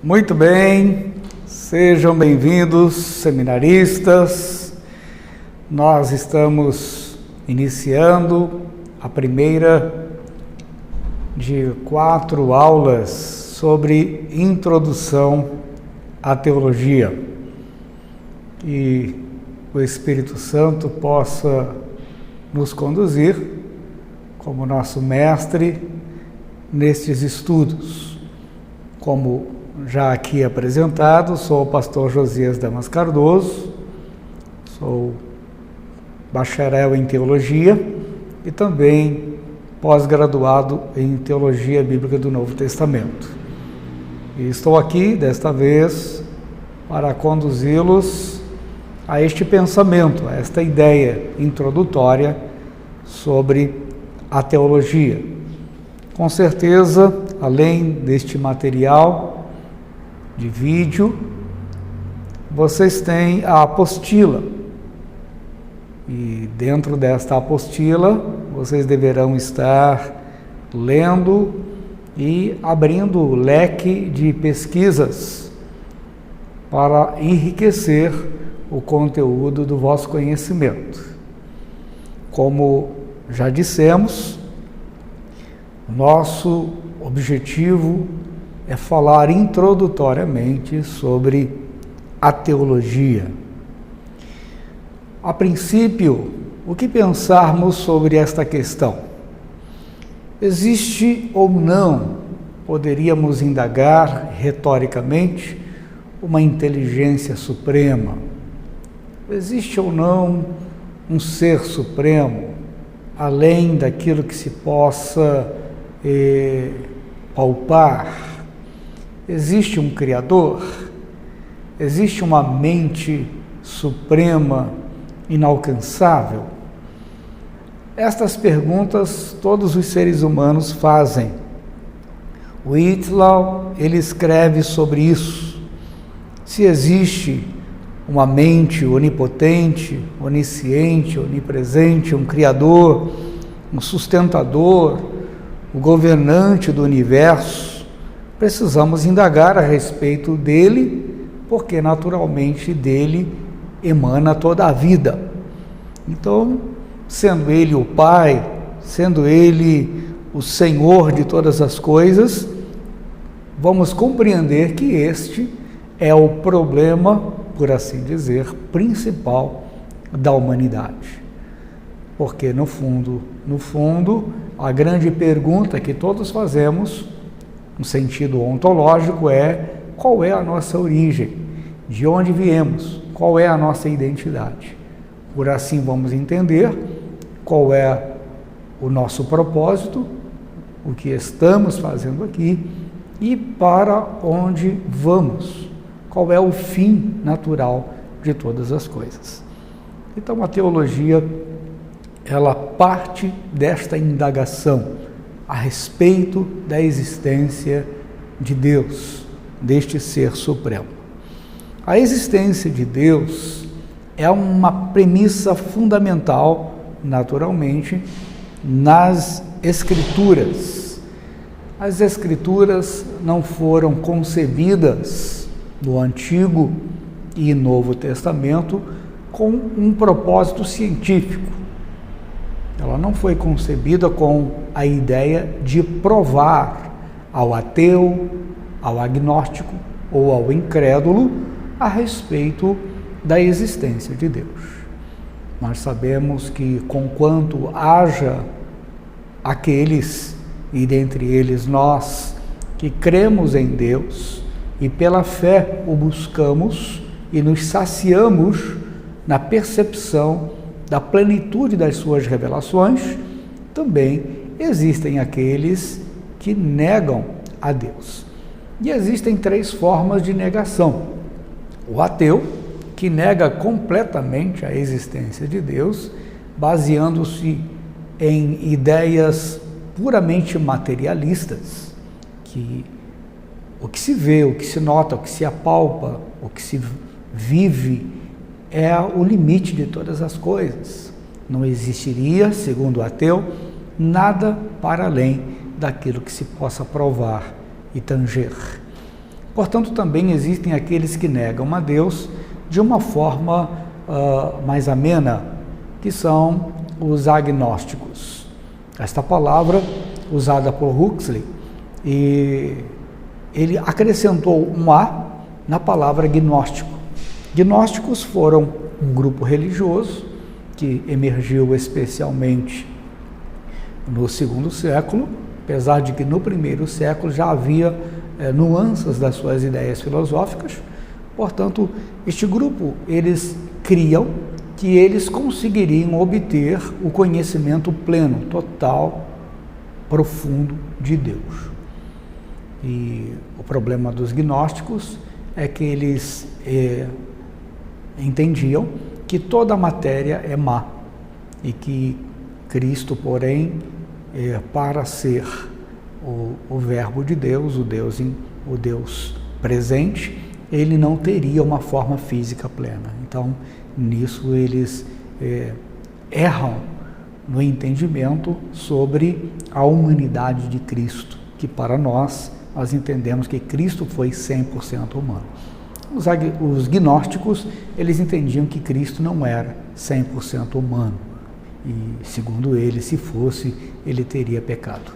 Muito bem, sejam bem-vindos, seminaristas. Nós estamos iniciando a primeira de 4 aulas sobre introdução à teologia. E o Espírito Santo possa nos conduzir como nosso mestre nestes estudos. Como já aqui apresentado, sou o pastor Josias Damas Cardoso, sou bacharel em teologia e também pós-graduado em teologia bíblica do Novo Testamento. E estou aqui, desta vez, para conduzi-los a este pensamento, a esta ideia introdutória sobre a teologia. Com certeza, além deste material de vídeo, vocês têm a apostila. E dentro desta apostila, vocês deverão estar lendo e abrindo o leque de pesquisas para enriquecer o conteúdo do vosso conhecimento. Como já dissemos, nosso objetivo é falar introdutoriamente sobre a teologia. A princípio, o que pensarmos sobre esta questão? Existe ou não, poderíamos indagar retoricamente, uma inteligência suprema? Existe ou não um ser supremo, além daquilo que se possa palpar? Existe um Criador? Existe uma mente suprema, inalcançável? Estas perguntas todos os seres humanos fazem. Whitlaw, ele escreve sobre isso. Se existe uma mente onipotente, onisciente, onipresente, um Criador, um sustentador, o governante do universo, precisamos indagar a respeito dele, porque naturalmente dele emana toda a vida. Então, sendo ele o Pai, sendo ele o Senhor de todas as coisas, vamos compreender que este é o problema, por assim dizer, principal da humanidade. Porque no fundo, a grande pergunta que todos fazemos, no sentido ontológico, é: qual é a nossa origem? De onde viemos? Qual é a nossa identidade? Por assim vamos entender qual é o nosso propósito, o que estamos fazendo aqui e para onde vamos. Qual é o fim natural de todas as coisas. Então a teologia, ela parte desta indagação a respeito da existência de Deus, deste ser supremo. A existência de Deus é uma premissa fundamental, naturalmente, nas Escrituras. As Escrituras não foram concebidas no Antigo e Novo Testamento com um propósito científico. Ela não foi concebida com a ideia de provar ao ateu, ao agnóstico ou ao incrédulo a respeito da existência de Deus. Nós sabemos que, conquanto haja aqueles, e dentre eles nós, que cremos em Deus e pela fé o buscamos e nos saciamos na percepção da plenitude das suas revelações, também existem aqueles que negam a Deus. E existem 3 formas de negação. O ateu, que nega completamente a existência de Deus, baseando-se em ideias puramente materialistas, que o que se vê, o que se nota, o que se apalpa, o que se vive é o limite de todas as coisas. Não existiria, segundo o ateu, nada para além daquilo que se possa provar e tanger. Portanto, também existem aqueles que negam a Deus de uma forma mais amena, que são os agnósticos. Esta palavra, usada por Huxley, e ele acrescentou um A na palavra gnóstico. Gnósticos foram um grupo religioso que emergiu especialmente no segundo século, apesar de que no primeiro século já havia nuances das suas ideias filosóficas. Portanto, este grupo, eles criam que eles conseguiriam obter o conhecimento pleno, total, profundo de Deus. E o problema dos gnósticos é que eles entendiam que toda a matéria é má e que Cristo, porém, para ser o Verbo de Deus, o Deus presente, ele não teria uma forma física plena. Então, nisso eles erram no entendimento sobre a humanidade de Cristo, que para nós entendemos que Cristo foi 100% humano. Os gnósticos, eles entendiam que Cristo não era 100% humano, e segundo eles, se fosse, ele teria pecado.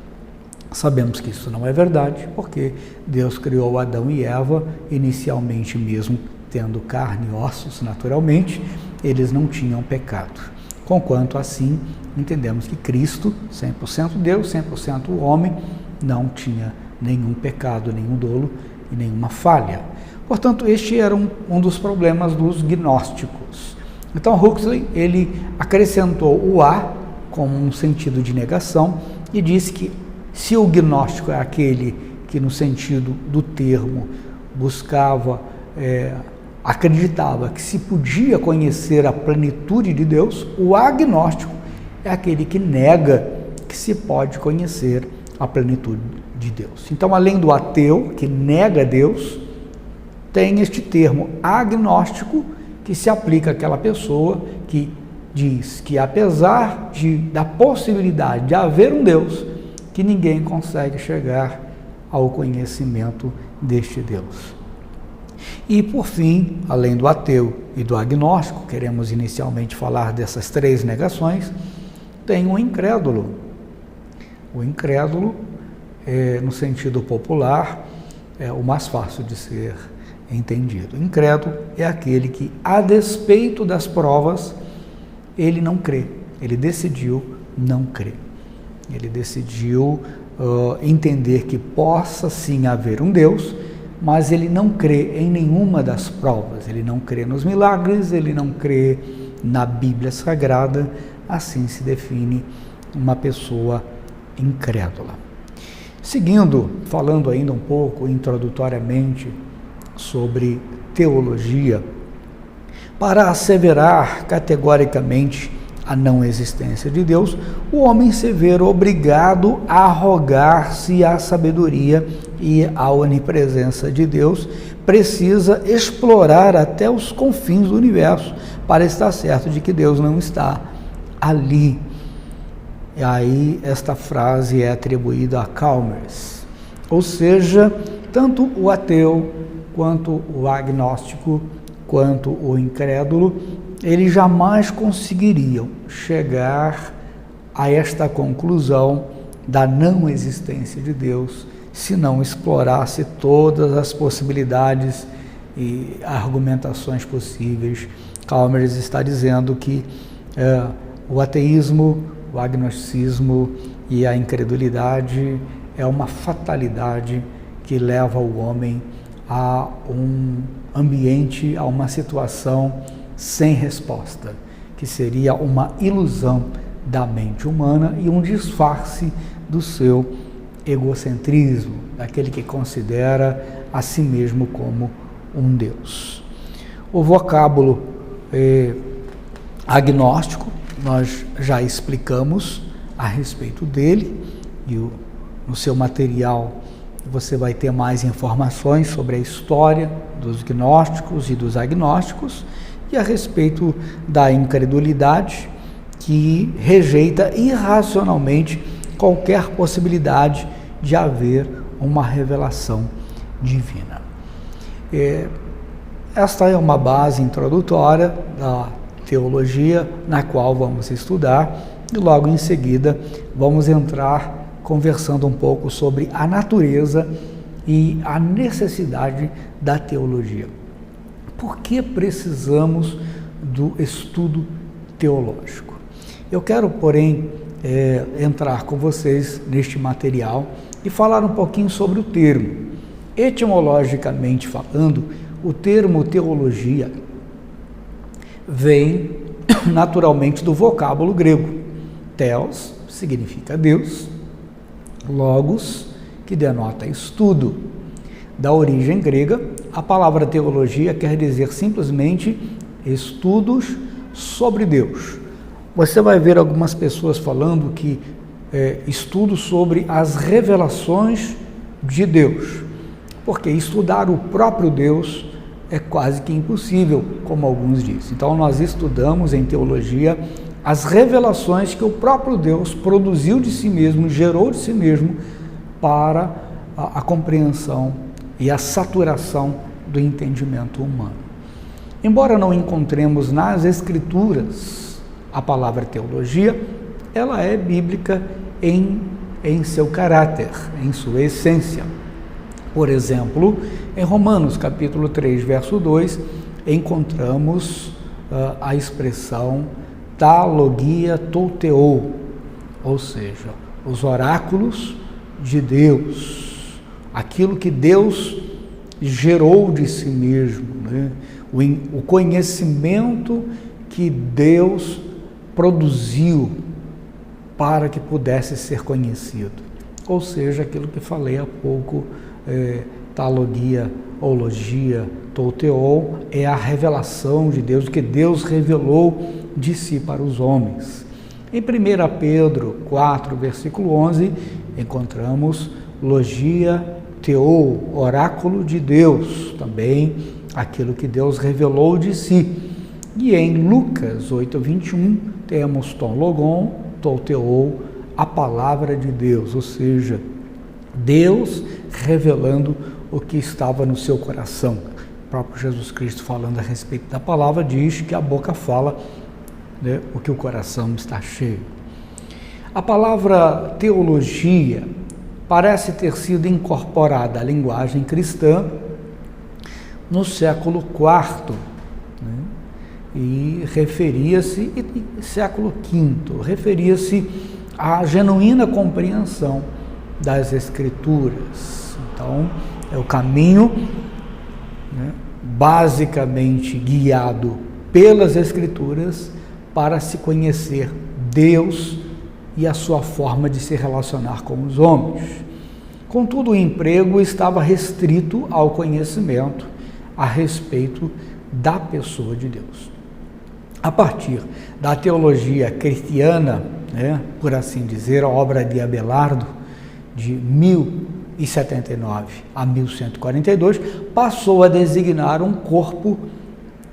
Sabemos que isso não é verdade, porque Deus criou Adão e Eva, inicialmente mesmo tendo carne e ossos naturalmente, eles não tinham pecado. Conquanto assim, entendemos que Cristo, 100% Deus, 100% homem, não tinha nenhum pecado, nenhum dolo e nenhuma falha. Portanto, este era um dos problemas dos gnósticos. Então, Huxley, ele acrescentou o A como um sentido de negação e disse que se o gnóstico é aquele que, no sentido do termo, buscava, acreditava que se podia conhecer a plenitude de Deus, o agnóstico é aquele que nega que se pode conhecer a plenitude de Deus. Então, além do ateu, que nega Deus, tem este termo agnóstico, que se aplica àquela pessoa que diz que, apesar da possibilidade de haver um Deus, que ninguém consegue chegar ao conhecimento deste Deus. E, por fim, além do ateu e do agnóstico, queremos inicialmente falar dessas três negações, tem o incrédulo. O incrédulo, no sentido popular, é o mais fácil de ser entendido. O incrédulo é aquele que, a despeito das provas, ele não crê, ele decidiu não crer. Ele decidiu entender que possa sim haver um Deus, mas ele não crê em nenhuma das provas, ele não crê nos milagres, ele não crê na Bíblia Sagrada. Assim se define uma pessoa incrédula. Seguindo, falando ainda um pouco introdutoriamente sobre teologia, para asseverar categoricamente a não existência de Deus, o homem se vê obrigado a arrogar-se à sabedoria e à onipresença de Deus, precisa explorar até os confins do universo para estar certo de que Deus não está ali. E aí esta frase é atribuída a Chalmers. Ou seja, tanto o ateu, quanto o agnóstico, quanto o incrédulo, eles jamais conseguiriam chegar a esta conclusão da não existência de Deus se não explorasse todas as possibilidades e argumentações possíveis. Chalmers está dizendo que o ateísmo, o agnosticismo e a incredulidade é uma fatalidade que leva o homem a um ambiente, a uma situação sem resposta, que seria uma ilusão da mente humana e um disfarce do seu egocentrismo, daquele que considera a si mesmo como um Deus. O vocábulo agnóstico, nós já explicamos a respeito dele, e no seu material você vai ter mais informações sobre a história dos gnósticos e dos agnósticos, e a respeito da incredulidade, que rejeita irracionalmente qualquer possibilidade de haver uma revelação divina. Esta é uma base introdutória da teologia na qual vamos estudar e logo em seguida vamos entrar conversando um pouco sobre a natureza e a necessidade da teologia. Por que precisamos do estudo teológico? Eu quero, porém, entrar com vocês neste material e falar um pouquinho sobre o termo. Etimologicamente falando, o termo teologia vem naturalmente do vocábulo grego. Theos significa Deus, logos, que denota estudo. Da origem grega, a palavra teologia quer dizer simplesmente estudos sobre Deus. Você vai ver algumas pessoas falando que estudos sobre as revelações de Deus, porque estudar o próprio Deus é quase que impossível, como alguns dizem. Então nós estudamos em teologia as revelações que o próprio Deus produziu de si mesmo, gerou de si mesmo para a compreensão e a saturação do entendimento humano. Embora não encontremos nas Escrituras a palavra teologia, ela é bíblica em seu caráter, em sua essência. Por exemplo, em Romanos capítulo 3, verso 2, encontramos a expressão ta logia tou theou, ou seja, os oráculos de Deus, aquilo que Deus gerou de si mesmo, né? O conhecimento que Deus produziu para que pudesse ser conhecido, ou seja, aquilo que falei há pouco, talogia, ologia, tou theou, é a revelação de Deus, que Deus revelou de si para os homens. Em 1 Pedro 4, versículo 11, encontramos logia theou, oráculo de Deus, também aquilo que Deus revelou de si. E em Lucas 8, 21, temos ton logon, tou theou, a palavra de Deus, ou seja, Deus revelando o que estava no seu coração. O próprio Jesus Cristo, falando a respeito da palavra, diz que a boca fala, né, o que o coração está cheio. A palavra teologia parece ter sido incorporada à linguagem cristã no século IV, né, e referia-se, século V, referia-se à genuína compreensão das Escrituras. Então, é o caminho, né, basicamente guiado pelas Escrituras para se conhecer Deus e a sua forma de se relacionar com os homens. Contudo, o emprego estava restrito ao conhecimento a respeito da pessoa de Deus. A partir da teologia cristiana, né, por assim dizer, a obra de Abelardo, de 1079 a 1142, passou a designar um corpo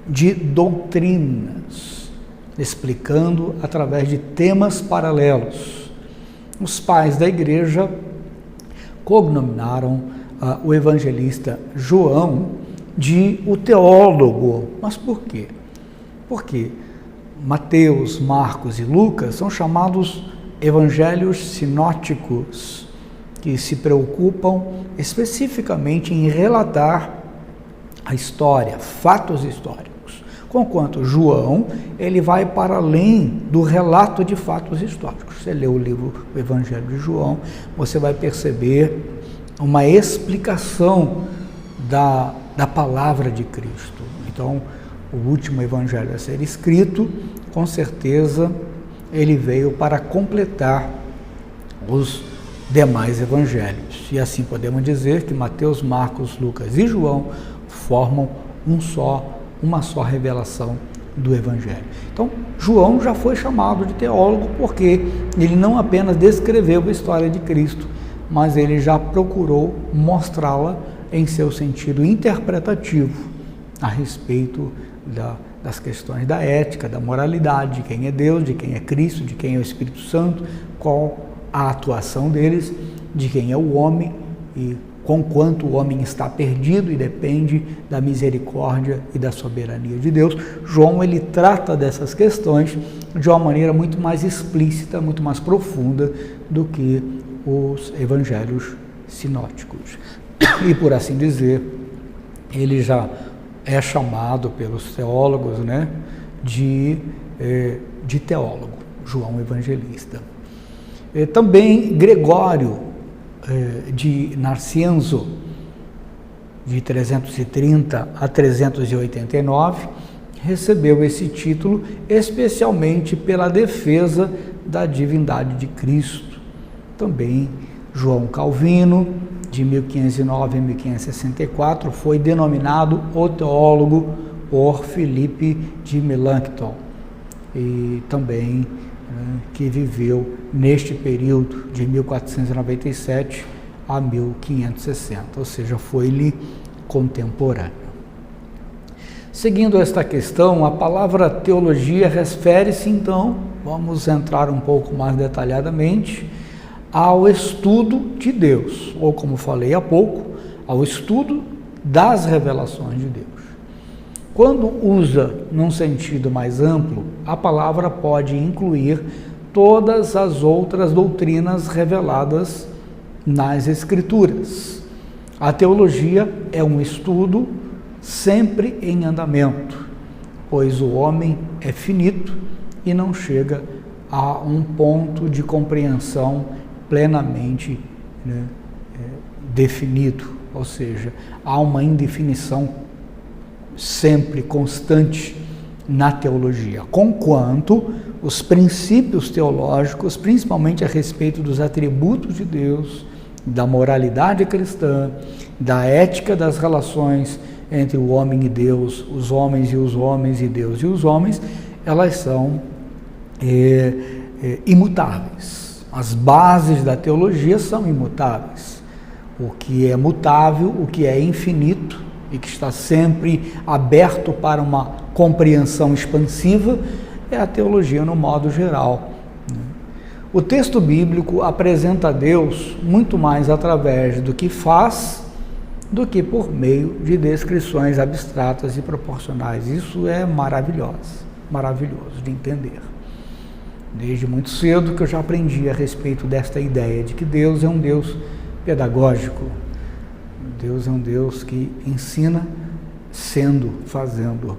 de doutrinas, explicando através de temas paralelos. Os pais da igreja cognominaram o evangelista João de o teólogo. Mas por quê? Porque Mateus, Marcos e Lucas são chamados evangelhos sinóticos, que se preocupam especificamente em relatar a história, fatos históricos. Conquanto João, ele vai para além do relato de fatos históricos. Você lê o livro, o Evangelho de João, você vai perceber uma explicação da palavra de Cristo. Então, o último evangelho a ser escrito, com certeza, ele veio para completar os demais evangelhos. E assim podemos dizer que Mateus, Marcos, Lucas e João formam uma só revelação do evangelho. Então, João já foi chamado de teólogo porque ele não apenas descreveu a história de Cristo, mas ele já procurou mostrá-la em seu sentido interpretativo a respeito das questões da ética, da moralidade, de quem é Deus, de quem é Cristo, de quem é o Espírito Santo, qual a atuação deles, de quem é o homem e conquanto o homem está perdido e depende da misericórdia e da soberania de Deus. João, ele trata dessas questões de uma maneira muito mais explícita, muito mais profunda do que os evangelhos sinóticos. E, por assim dizer, ele já é chamado pelos teólogos, né, de teólogo, João Evangelista. Também Gregório de Nacianzo, de 330 a 389, recebeu esse título especialmente pela defesa da divindade de Cristo. Também João Calvino, de 1509 a 1564, foi denominado o teólogo por Filipe de Melanchthon, e também que viveu neste período de 1497 a 1560, ou seja, foi-lhe contemporâneo. Seguindo esta questão, a palavra teologia refere-se, então, vamos entrar um pouco mais detalhadamente, ao estudo de Deus, ou como falei há pouco, ao estudo das revelações de Deus. Quando usa num sentido mais amplo, a palavra pode incluir todas as outras doutrinas reveladas nas Escrituras. A teologia é um estudo sempre em andamento, pois o homem é finito e não chega a um ponto de compreensão plenamente definido, ou seja, há uma indefinição sempre constante na teologia, conquanto os princípios teológicos, principalmente a respeito dos atributos de Deus, da moralidade cristã, da ética das relações entre o homem e Deus, os homens e os homens e Deus e os homens, elas são imutáveis. As bases da teologia são imutáveis. O que é mutável, o que é infinito e que está sempre aberto para uma compreensão expansiva é a teologia no modo geral. O texto bíblico apresenta Deus muito mais através do que faz do que por meio de descrições abstratas e proporcionais. Isso é maravilhoso de entender. Desde muito cedo que eu já aprendi a respeito desta ideia de que Deus é um Deus pedagógico. Deus é um Deus que ensina sendo, fazendo.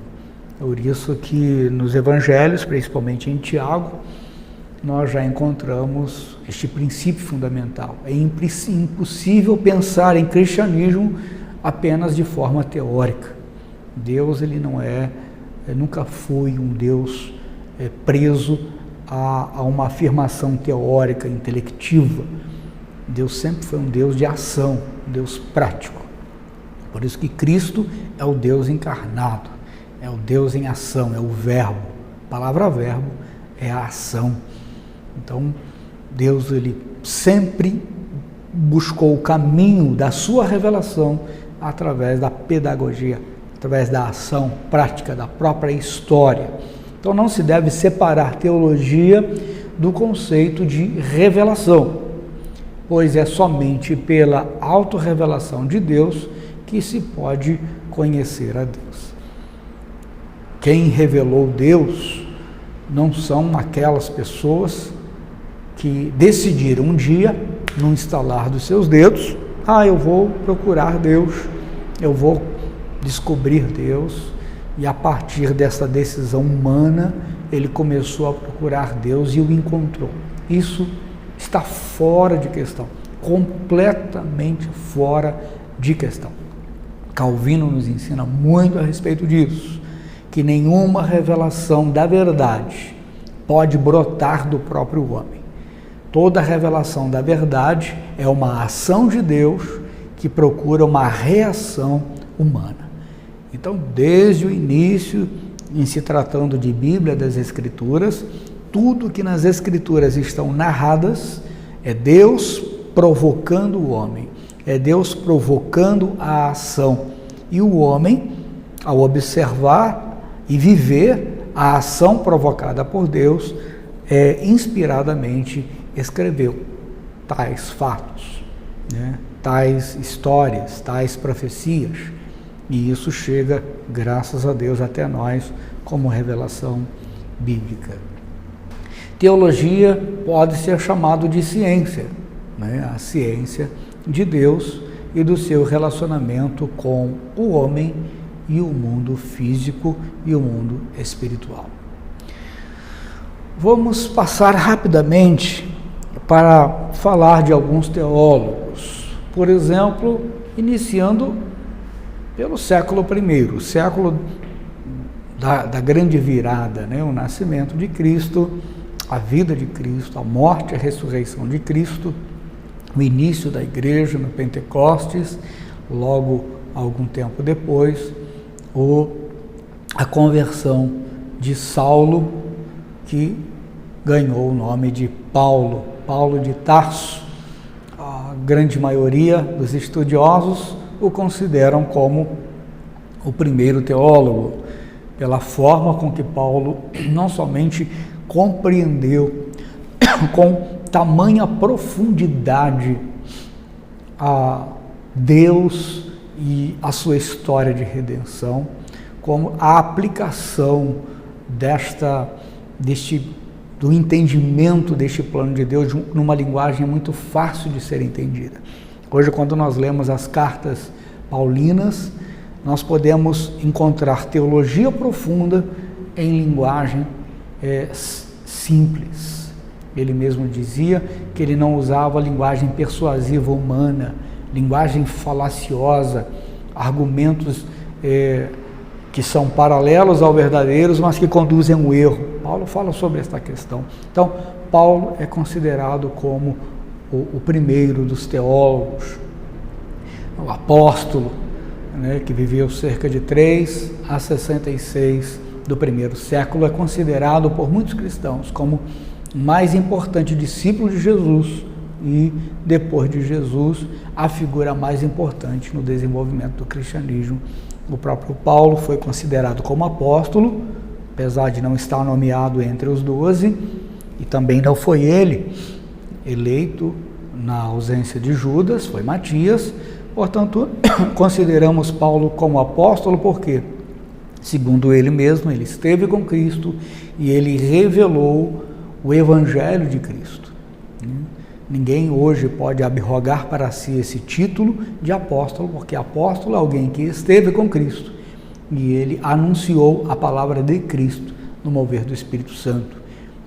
Por isso que nos evangelhos, principalmente em Tiago, nós já encontramos este princípio fundamental. É impossível pensar em cristianismo apenas de forma teórica. Deus, ele não nunca foi um Deus preso a uma afirmação teórica, intelectiva. Deus sempre foi um Deus de ação, um Deus prático. Por isso que Cristo é o Deus encarnado, é o Deus em ação, é o verbo. A palavra verbo é a ação. Então, Deus, ele sempre buscou o caminho da sua revelação através da pedagogia, através da ação prática, da própria história. Então, não se deve separar teologia do conceito de revelação, pois é somente pela autorrevelação de Deus que se pode conhecer a Deus. Quem revelou Deus não são aquelas pessoas que decidiram um dia, no instalar dos seus dedos, eu vou procurar Deus, eu vou descobrir Deus, e a partir dessa decisão humana, ele começou a procurar Deus e o encontrou. Isso está fora de questão, completamente fora de questão. Calvino nos ensina muito a respeito disso, que nenhuma revelação da verdade pode brotar do próprio homem. Toda revelação da verdade é uma ação de Deus que procura uma reação humana. Então, desde o início, em se tratando de Bíblia das Escrituras, tudo que nas Escrituras estão narradas é Deus provocando o homem, é Deus provocando a ação. E o homem, ao observar e viver a ação provocada por Deus, inspiradamente escreveu tais fatos, tais histórias, tais profecias. E isso chega, graças a Deus, até nós como revelação bíblica. Teologia pode ser chamado de ciência, né? A ciência de Deus e do seu relacionamento com o homem e o mundo físico e o mundo espiritual. Vamos passar rapidamente para falar de alguns teólogos. Por exemplo, iniciando pelo século I, o século da grande virada, né? O nascimento de Cristo, a vida de Cristo, a morte e a ressurreição de Cristo, o início da igreja no Pentecostes, logo algum tempo depois, a conversão de Saulo, que ganhou o nome de Paulo de Tarso. A grande maioria dos estudiosos o consideram como o primeiro teólogo, pela forma com que Paulo não somente compreendeu com tamanha profundidade a Deus e a sua história de redenção, como a aplicação do entendimento deste plano de Deus numa linguagem muito fácil de ser entendida. Hoje, quando nós lemos as cartas paulinas, nós podemos encontrar teologia profunda em linguagem simples. Ele mesmo dizia que ele não usava linguagem persuasiva humana, linguagem falaciosa, argumentos que são paralelos ao verdadeiros, mas que conduzem ao erro. Paulo fala sobre esta questão. Então, Paulo é considerado como o primeiro dos teólogos, o apóstolo, né, que viveu cerca de 3 a 66 do primeiro século, é considerado por muitos cristãos como o mais importante discípulo de Jesus e, depois de Jesus, a figura mais importante no desenvolvimento do cristianismo. O próprio Paulo foi considerado como apóstolo, apesar de não estar nomeado entre os 12, e também não foi ele eleito na ausência de Judas, foi Matias. Portanto, consideramos Paulo como apóstolo porque, segundo ele mesmo, ele esteve com Cristo e ele revelou o Evangelho de Cristo. Ninguém hoje pode abrogar para si esse título de apóstolo, porque apóstolo é alguém que esteve com Cristo e ele anunciou a palavra de Cristo no mover do Espírito Santo.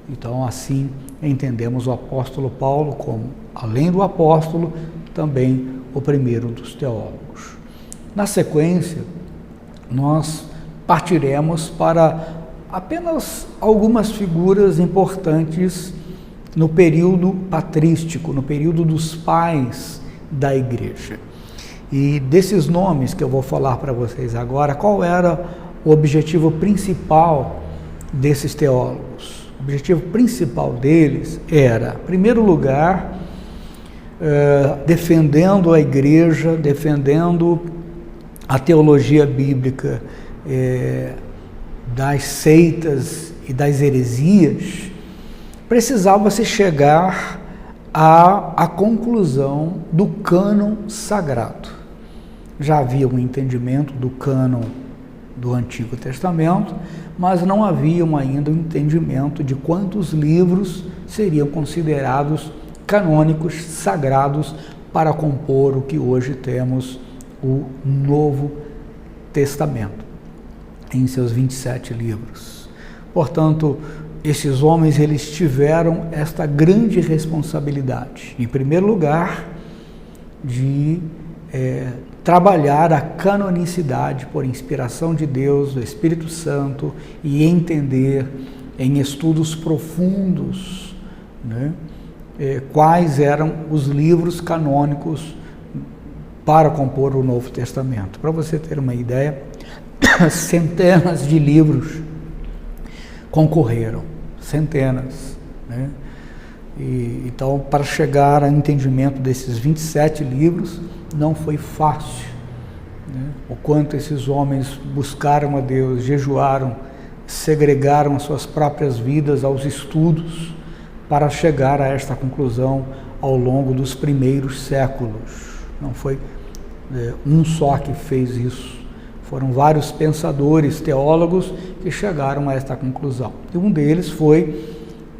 Então, assim, entendemos o apóstolo Paulo como, além do apóstolo, também o primeiro dos teólogos. Na sequência, nós partiremos para apenas algumas figuras importantes no período patrístico, no período dos pais da igreja. E desses nomes que eu vou falar para vocês agora, qual era o objetivo principal desses teólogos? O objetivo principal deles era, em primeiro lugar, defendendo a igreja, defendendo a teologia bíblica das seitas e das heresias, precisava-se chegar à conclusão do cânon sagrado. Já havia um entendimento do cânon do Antigo Testamento, mas não havia ainda um entendimento de quantos livros seriam considerados canônicos, sagrados, para compor o que hoje temos o Novo Testamento, em seus 27 livros. Portanto, esses homens, eles tiveram esta grande responsabilidade, em primeiro lugar, de trabalhar a canonicidade por inspiração de Deus, do Espírito Santo, e entender em estudos profundos, né, quais eram os livros canônicos para compor o Novo Testamento. Para você ter uma ideia, centenas de livros concorreram, centenas, né? Então, para chegar ao entendimento desses 27 livros, não foi fácil, né? O quanto esses homens buscaram a Deus, jejuaram, segregaram as suas próprias vidas aos estudos, para chegar a esta conclusão ao longo dos primeiros séculos. não foi um só que fez isso. Foram vários pensadores, teólogos, que chegaram a esta conclusão. E um deles foi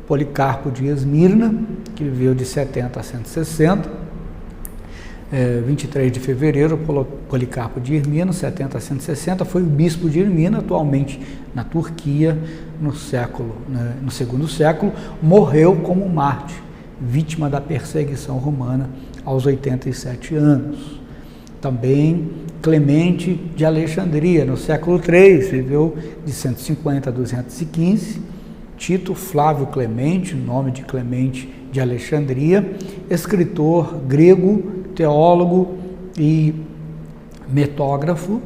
Policarpo de Esmirna, que viveu de 70 a 160, 23 de fevereiro, Policarpo de Esmirna, 70 a 160, foi o bispo de Esmirna, atualmente na Turquia, no segundo século, morreu como mártir, vítima da perseguição romana aos 87 anos. Também Clemente de Alexandria, no século III, viveu de 150 a 215, Tito Flávio Clemente, nome de Clemente de Alexandria, escritor grego, teólogo e mitógrafo,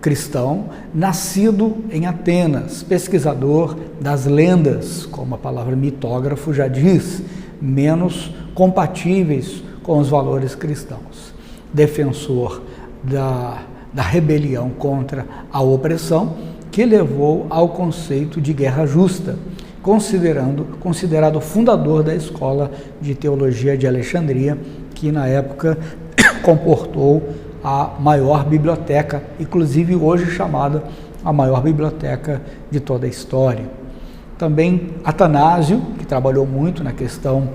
cristão, nascido em Atenas, pesquisador das lendas, como a palavra mitógrafo já diz, menos compatíveis com os valores cristãos. Defensor da rebelião contra a opressão, que levou ao conceito de guerra justa, considerado fundador da Escola de Teologia de Alexandria, que na época comportou a maior biblioteca, inclusive hoje chamada a maior biblioteca de toda a história. Também Atanásio, que trabalhou muito na questão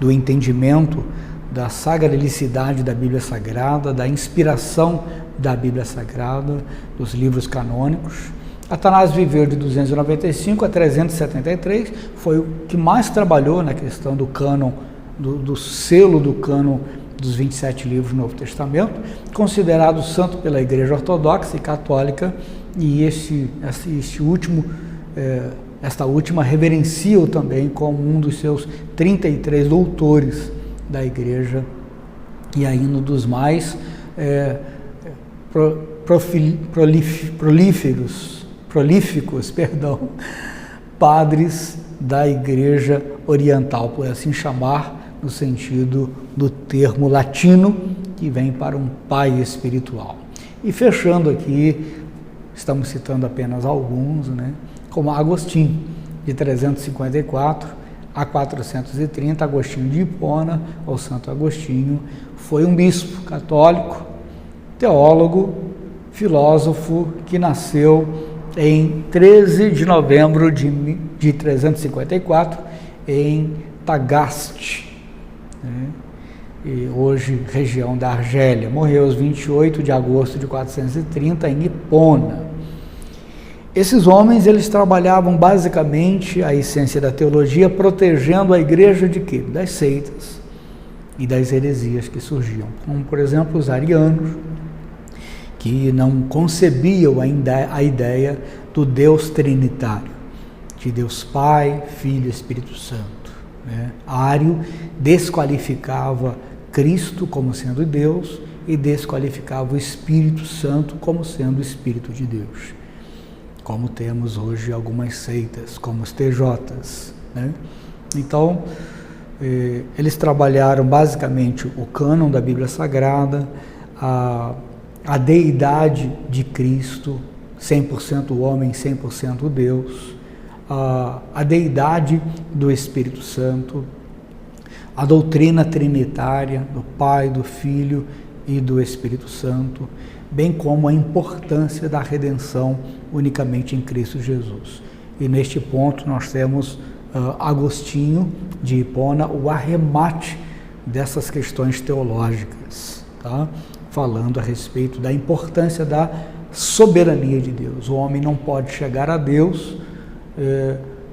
do entendimento da sagralicidade da Bíblia Sagrada, da inspiração da Bíblia Sagrada, dos livros canônicos. Atanásio viveu de 295 a 373, foi o que mais trabalhou na questão do cânon, do selo do cânon dos 27 livros do Novo Testamento, considerado santo pela Igreja Ortodoxa e Católica, e esta última reverencia-o também como um dos seus 33 doutores da Igreja, e ainda um dos mais prolíficos, padres da Igreja Oriental, por assim chamar, no sentido do termo latino, que vem para um pai espiritual. E fechando aqui, estamos citando apenas alguns, como Agostinho, de 354 a 430, Agostinho de Hipona, ou Santo Agostinho, foi um bispo católico, teólogo, filósofo, que nasceu em 13 de novembro de 354, em Tagaste, e hoje região da Argélia. Morreu aos 28 de agosto de 430, em Hipona. Esses homens, eles trabalhavam basicamente a essência da teologia, protegendo a igreja de quê? Das seitas e das heresias que surgiam, como por exemplo os arianos, que não concebiam ainda a ideia do Deus trinitário, de Deus Pai, Filho e Espírito Santo. Ário desqualificava Cristo como sendo Deus e desqualificava o Espírito Santo como sendo o Espírito de Deus, como temos hoje algumas seitas, como os TJs. Então, eles trabalharam basicamente o cânon da Bíblia Sagrada, a deidade de Cristo, 100% homem, 100% Deus, a deidade do Espírito Santo, a doutrina trinitária do Pai, do Filho e do Espírito Santo, bem como a importância da redenção unicamente em Cristo Jesus. E neste ponto nós temos Agostinho de Hipona, o arremate dessas questões teológicas, falando a respeito da importância da soberania de Deus. O homem não pode chegar a Deus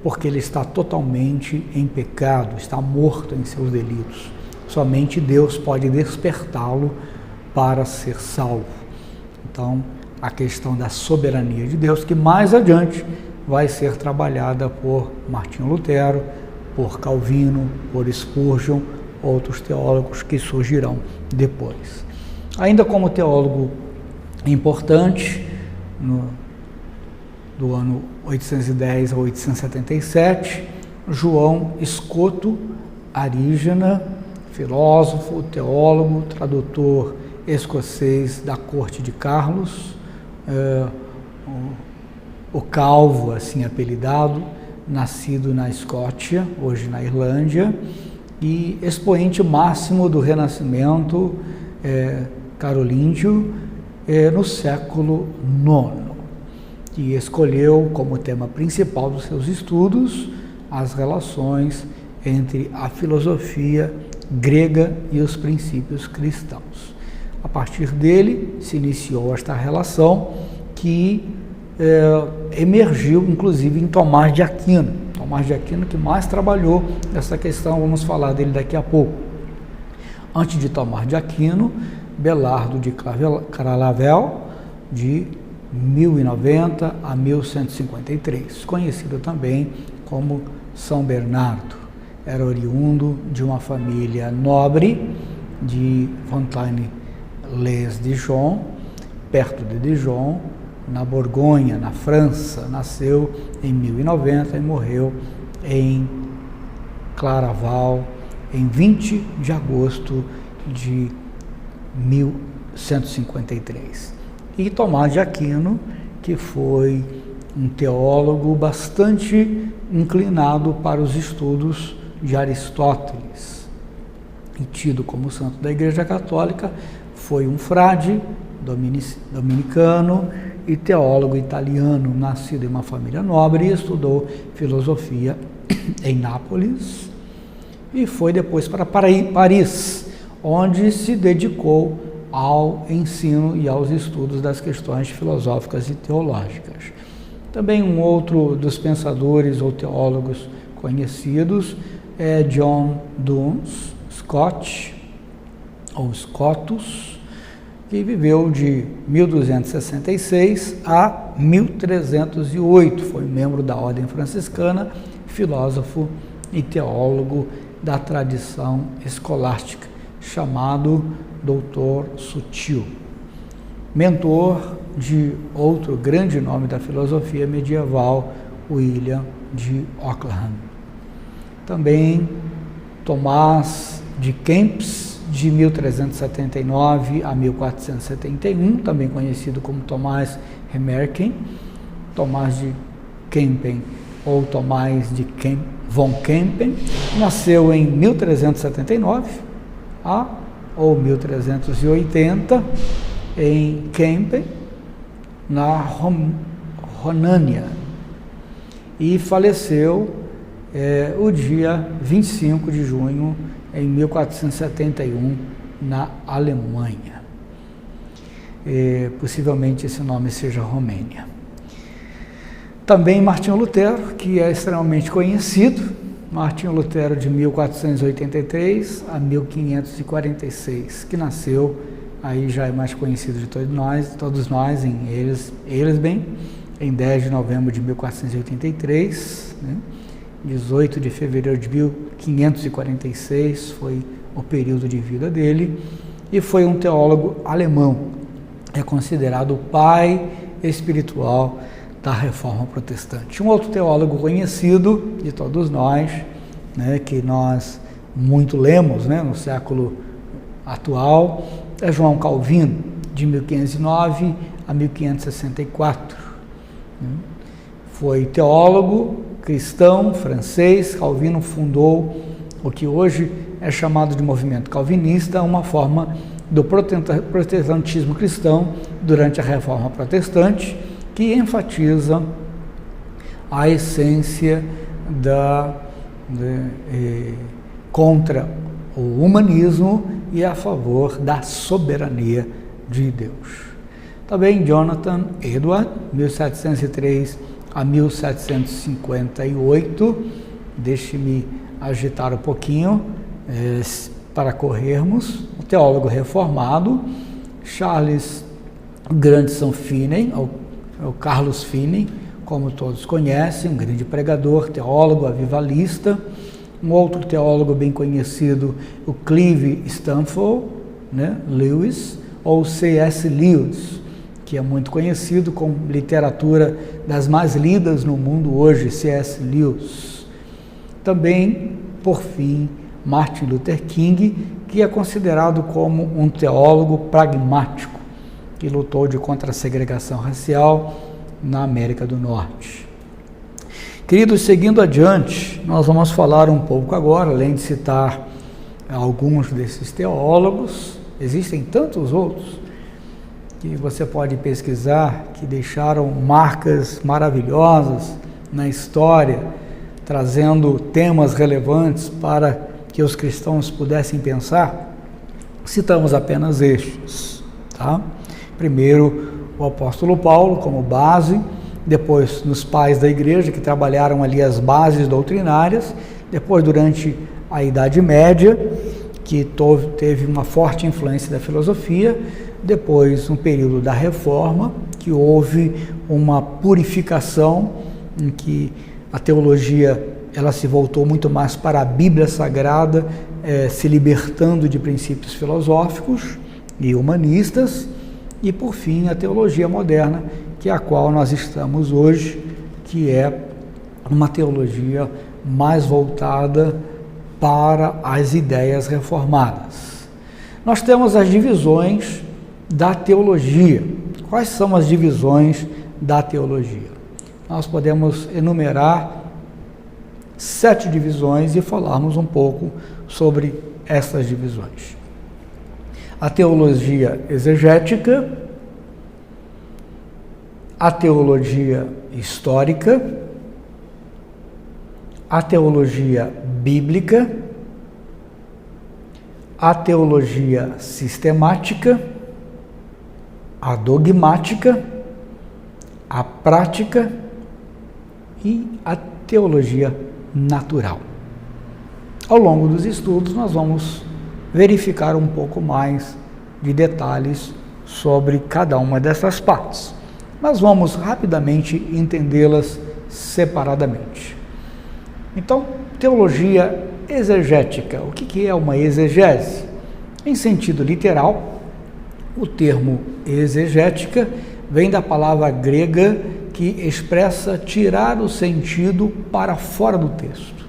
porque ele está totalmente em pecado, está morto em seus delitos. Somente Deus pode despertá-lo para ser salvo. Então, a questão da soberania de Deus, que mais adiante vai ser trabalhada por Martinho Lutero, por Calvino, por Spurgeon, outros teólogos que surgirão depois. Ainda como teólogo importante, do ano 810 a 877, João Escoto Arígena, filósofo, teólogo, tradutor escocês da corte de Carlos, o Calvo, assim apelidado, nascido na Escócia, hoje na Irlândia, e expoente máximo do Renascimento carolíngio no século IX, e escolheu como tema principal dos seus estudos as relações entre a filosofia grega e os princípios cristãos. A partir dele se iniciou esta relação que emergiu inclusive em Tomás de Aquino. Tomás de Aquino que mais trabalhou essa questão, vamos falar dele daqui a pouco. Antes de Tomás de Aquino, Belardo de Claravel, de 1090 a 1153, conhecido também como São Bernardo. Era oriundo de uma família nobre de Fontaine-lès-Dijon, perto de Dijon, na Borgonha, na França. Nasceu em 1090 e morreu em Claraval em 20 de agosto de 1153. E Tomás de Aquino, que foi um teólogo bastante inclinado para os estudos de Aristóteles e tido como santo da Igreja Católica, foi um frade dominicano e teólogo italiano, nascido em uma família nobre, e estudou filosofia em Nápoles e foi depois para Paris, onde se dedicou ao ensino e aos estudos das questões filosóficas e teológicas. Também um outro dos pensadores ou teólogos conhecidos é John Duns Scott, ou Scotus, que viveu de 1266 a 1308, foi membro da Ordem Franciscana, filósofo e teólogo da tradição escolástica, chamado Doutor Sutil, mentor de outro grande nome da filosofia medieval, William de Ockham. Também Tomás de Kempis, de 1379 a 1471, também conhecido como Tomás Remerken, Tomás de Kempen ou Tomás de von Kempen, nasceu em 1379 ou 1380 em Kempen, na România, e faleceu o dia 25 de junho em 1471 na Alemanha. Possivelmente esse nome seja Romênia. Também Martinho Lutero, que é extremamente conhecido, Martinho Lutero de 1483 a 1546, que nasceu, aí já é mais conhecido de todos nós em Eresben, em 10 de novembro de 1483, 18 de fevereiro de 1546 foi o período de vida dele, e foi um teólogo alemão, é considerado o pai espiritual da Reforma Protestante. Um outro teólogo conhecido de todos nós, que nós muito lemos, no século atual, é João Calvino, de 1509 a 1564. Foi teólogo cristão francês. Calvino fundou o que hoje é chamado de movimento calvinista, uma forma do protestantismo cristão durante a Reforma Protestante, que enfatiza a essência contra o humanismo e a favor da soberania de Deus. Também Jonathan Edward, 1703 a 1758, deixe-me agitar um pouquinho para corrermos, um teólogo reformado. Charles Grandison Finney, o Carlos Finney, como todos conhecem, um grande pregador, teólogo, avivalista. Um outro teólogo bem conhecido, o Clive Stanfield Lewis, ou C.S. Lewis, que é muito conhecido como literatura das mais lidas no mundo hoje, C.S. Lewis. Também, por fim, Martin Luther King, que é considerado como um teólogo pragmático, que lutou contra a segregação racial na América do Norte. Queridos, seguindo adiante, nós vamos falar um pouco agora, além de citar alguns desses teólogos, existem tantos outros que você pode pesquisar, que deixaram marcas maravilhosas na história, trazendo temas relevantes para que os cristãos pudessem pensar. Citamos apenas estes, tá? Primeiro, o apóstolo Paulo como base, depois nos pais da igreja que trabalharam ali as bases doutrinárias, depois durante a Idade Média, que teve uma forte influência da filosofia, depois no período da Reforma, que houve uma purificação, em que a teologia ela se voltou muito mais para a Bíblia Sagrada, se libertando de princípios filosóficos e humanistas, e por fim a teologia moderna, que é a qual nós estamos hoje, que é uma teologia mais voltada para as ideias reformadas. Nós temos as divisões da teologia. Quais são as divisões da teologia? Nós podemos enumerar 7 divisões e falarmos um pouco sobre essas divisões. A teologia exegética, a teologia histórica, a teologia bíblica, a teologia sistemática, a dogmática, a prática e a teologia natural. Ao longo dos estudos, nós vamos verificar um pouco mais de detalhes sobre cada uma dessas partes, mas vamos rapidamente entendê-las separadamente. Então, teologia exegética. O que é uma exegese? Em sentido literal, o termo exegética vem da palavra grega que expressa tirar o sentido para fora do texto.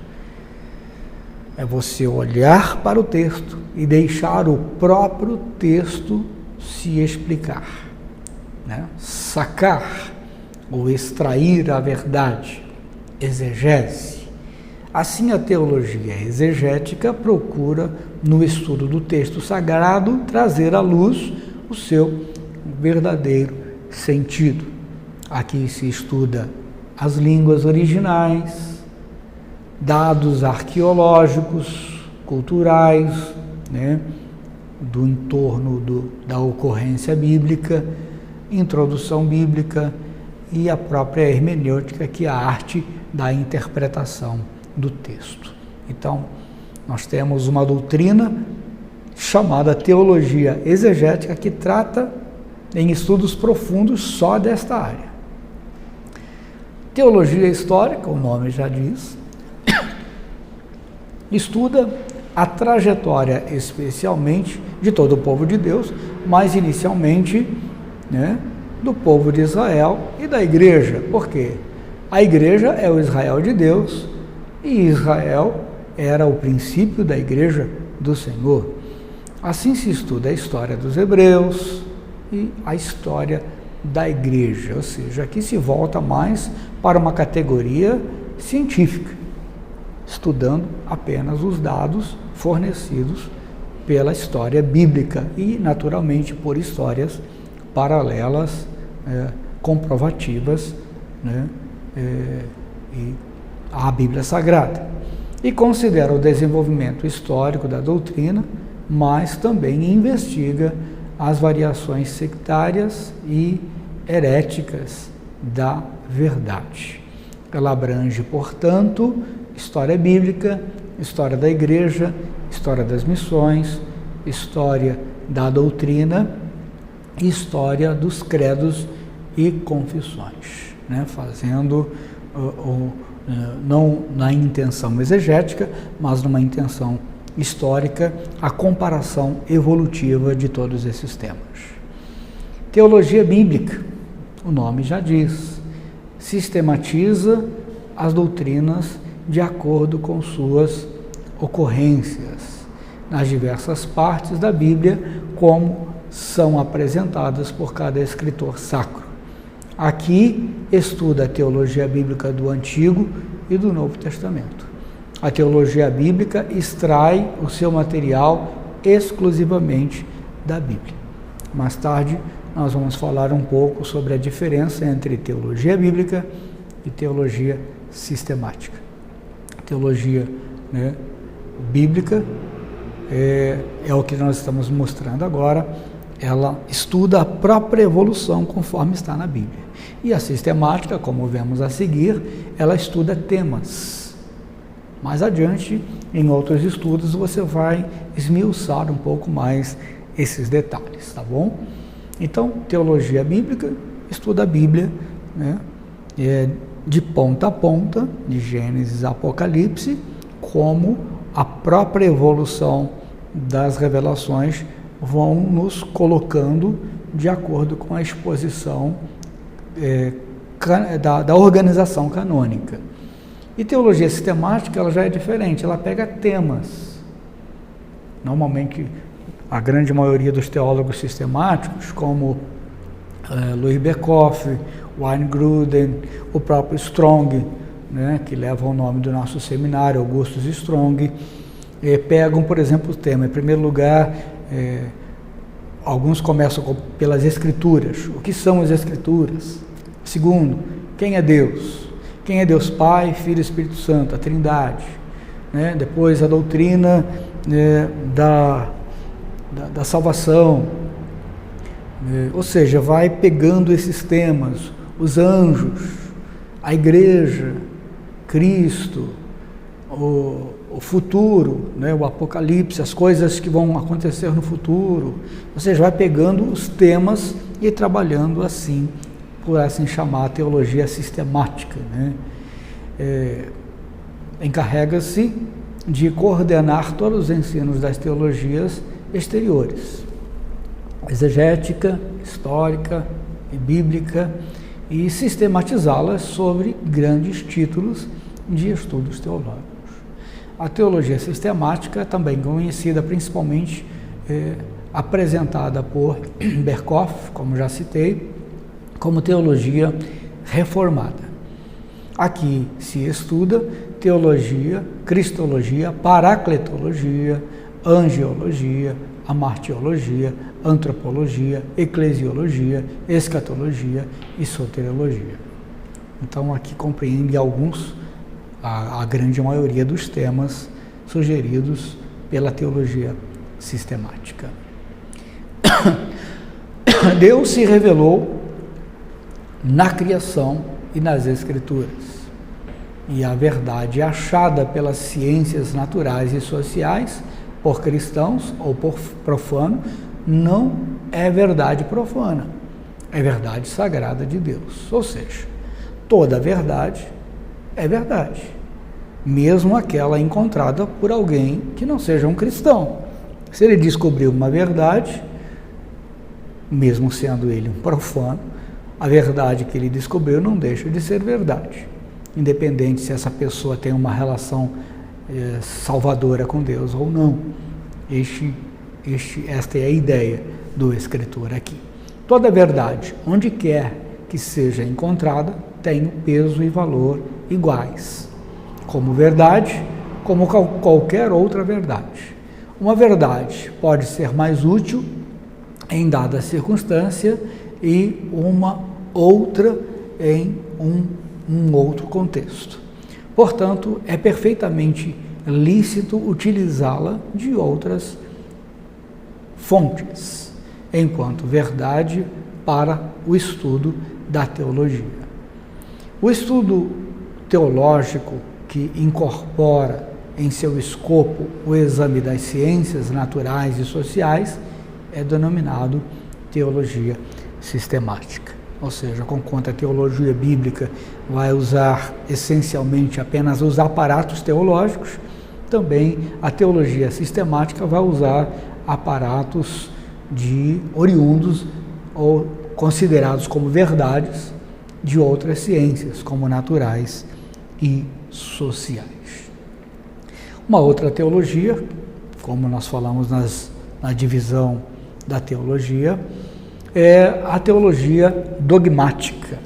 É você olhar para o texto e deixar o próprio texto se explicar, né? Sacar ou extrair a verdade, exegese. Assim, a teologia exegética procura, no estudo do texto sagrado, trazer à luz o seu verdadeiro sentido. Aqui se estuda as línguas originais, dados arqueológicos, culturais, né, do entorno da ocorrência bíblica, introdução bíblica e a própria hermenêutica, que é a arte da interpretação do texto. Então, nós temos uma doutrina chamada teologia exegética que trata em estudos profundos só desta área. Teologia histórica, o nome já diz, estuda a trajetória especialmente de todo o povo de Deus, mas inicialmente, né, do povo de Israel e da igreja. Por quê? A igreja é o Israel de Deus e Israel era o princípio da igreja do Senhor. Assim se estuda a história dos hebreus e a história da igreja, ou seja, aqui se volta mais para uma categoria científica, estudando apenas os dados fornecidos pela história bíblica e, naturalmente, por histórias paralelas, comprovativas, né, à Bíblia Sagrada. E considera o desenvolvimento histórico da doutrina, mas também investiga as variações sectárias e heréticas da verdade. Ela abrange, portanto, história bíblica, história da igreja, história das missões, história da doutrina, história dos credos e confissões, né? Fazendo, não na intenção exegética, mas numa intenção histórica, a comparação evolutiva de todos esses temas. Teologia bíblica, o nome já diz, sistematiza as doutrinas de acordo com suas ocorrências nas diversas partes da Bíblia, como são apresentadas por cada escritor sacro. Aqui estuda a teologia bíblica do Antigo e do Novo Testamento. A teologia bíblica extrai o seu material exclusivamente da Bíblia. Mais tarde, nós vamos falar um pouco sobre a diferença entre teologia bíblica e teologia sistemática. Teologia, bíblica é o que nós estamos mostrando agora. Ela estuda a própria evolução conforme está na Bíblia. E a sistemática, como vemos a seguir, ela estuda temas. Mais adiante, em outros estudos, você vai esmiuçar um pouco mais esses detalhes, tá bom? Então, teologia bíblica estuda a Bíblia, de ponta a ponta, de Gênesis a Apocalipse, como a própria evolução das revelações vão nos colocando de acordo com a exposição da organização canônica. E teologia sistemática, ela já é diferente, ela pega temas. Normalmente, a grande maioria dos teólogos sistemáticos, como Louis Berkhof, Wayne Grudem, o próprio Strong, que leva o nome do nosso seminário, Augustus Strong, pegam, por exemplo, o tema. Em primeiro lugar, alguns começam pelas Escrituras. O que são as Escrituras? Segundo, quem é Deus? Quem é Deus Pai, Filho e Espírito Santo, a Trindade. Depois a doutrina da salvação. Ou seja, vai pegando esses temas, os anjos, a igreja, Cristo, o futuro, o Apocalipse, as coisas que vão acontecer no futuro. Ou seja, vai pegando os temas e trabalhando assim, por assim chamar a teologia sistemática. Encarrega-se de coordenar todos os ensinos das teologias exteriores, exegética, histórica e bíblica, e sistematizá-las sobre grandes títulos de estudos teológicos. A teologia sistemática, também conhecida principalmente, apresentada por Berkhof, como já citei, como teologia reformada. Aqui se estuda teologia, cristologia, paracletologia, angiologia, amartiologia, antropologia, eclesiologia, escatologia e soteriologia. Então aqui compreende a grande maioria dos temas sugeridos pela teologia sistemática. Deus se revelou na criação e nas Escrituras. E a verdade achada pelas ciências naturais e sociais, por cristãos ou por profano, não é verdade profana, é verdade sagrada de Deus. Ou seja, toda verdade é verdade, mesmo aquela encontrada por alguém que não seja um cristão. Se ele descobriu uma verdade, mesmo sendo ele um profano, a verdade que ele descobriu não deixa de ser verdade, independente se essa pessoa tem uma relação salvadora com Deus ou não. Esta é a ideia do escritor aqui. Toda verdade, onde quer que seja encontrada, tem peso e valor iguais, como verdade, como qualquer outra verdade. Uma verdade pode ser mais útil em dada circunstância e uma outra em um outro contexto. Portanto, é perfeitamente lícito utilizá-la de outras fontes, enquanto verdade para o estudo da teologia. O estudo teológico que incorpora em seu escopo o exame das ciências naturais e sociais é denominado teologia sistemática. Ou seja, conquanto a teologia bíblica vai usar essencialmente apenas os aparatos teológicos, também a teologia sistemática vai usar aparatos oriundos ou considerados como verdades de outras ciências, como naturais e sociais. Uma outra teologia, como nós falamos na divisão da teologia, é a teologia dogmática.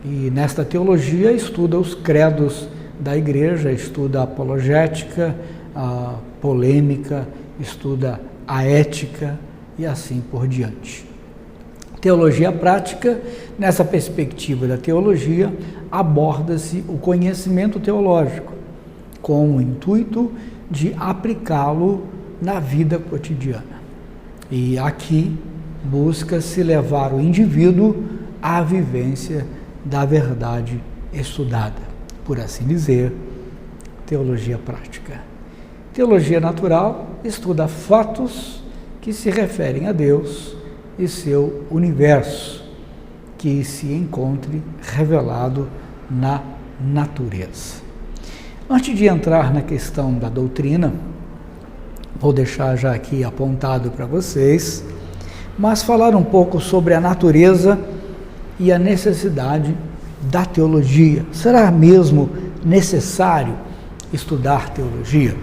E nesta teologia estuda os credos da igreja, estuda a apologética, a polêmica, estuda a ética e assim por diante. Teologia prática, nessa perspectiva da teologia, aborda-se o conhecimento teológico com o intuito de aplicá-lo na vida cotidiana. E aqui busca-se levar o indivíduo à vivência da verdade estudada, por assim dizer, teologia prática. Teologia natural estuda fatos que se referem a Deus e seu universo, que se encontre revelado na natureza. Antes de entrar na questão da doutrina, vou deixar já aqui apontado para vocês, mas falar um pouco sobre a natureza e a necessidade da teologia. Será mesmo necessário estudar teologia?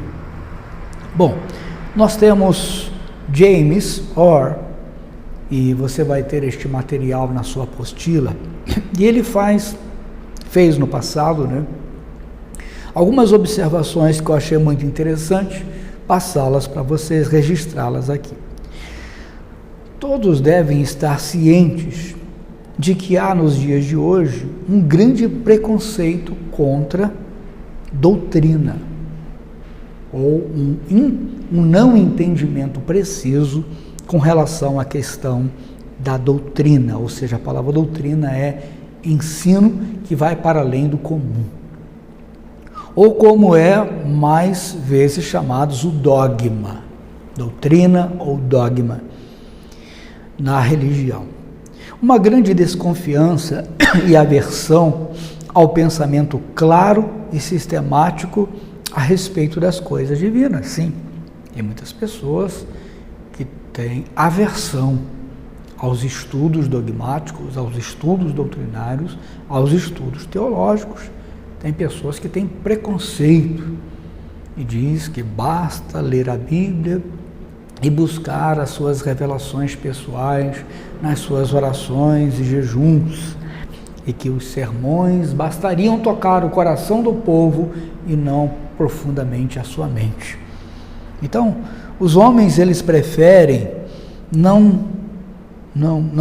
Bom, nós temos James Orr, e você vai ter este material na sua apostila, e ele fez no passado, algumas observações que eu achei muito interessante, passá-las para vocês, registrá-las aqui. Todos devem estar cientes de que há nos dias de hoje um grande preconceito contra doutrina, ou um não entendimento preciso com relação à questão da doutrina, ou seja, a palavra doutrina é ensino que vai para além do comum, ou como é mais vezes chamados o dogma, doutrina ou dogma na religião. Uma grande desconfiança e aversão ao pensamento claro e sistemático a respeito das coisas divinas, sim. Tem muitas pessoas que têm aversão aos estudos dogmáticos, aos estudos doutrinários, aos estudos teológicos. Tem pessoas que têm preconceito e diz que basta ler a Bíblia e buscar as suas revelações pessoais nas suas orações e jejuns, e que os sermões bastariam tocar o coração do povo e não profundamente a sua mente. Então, os homens, eles preferem, não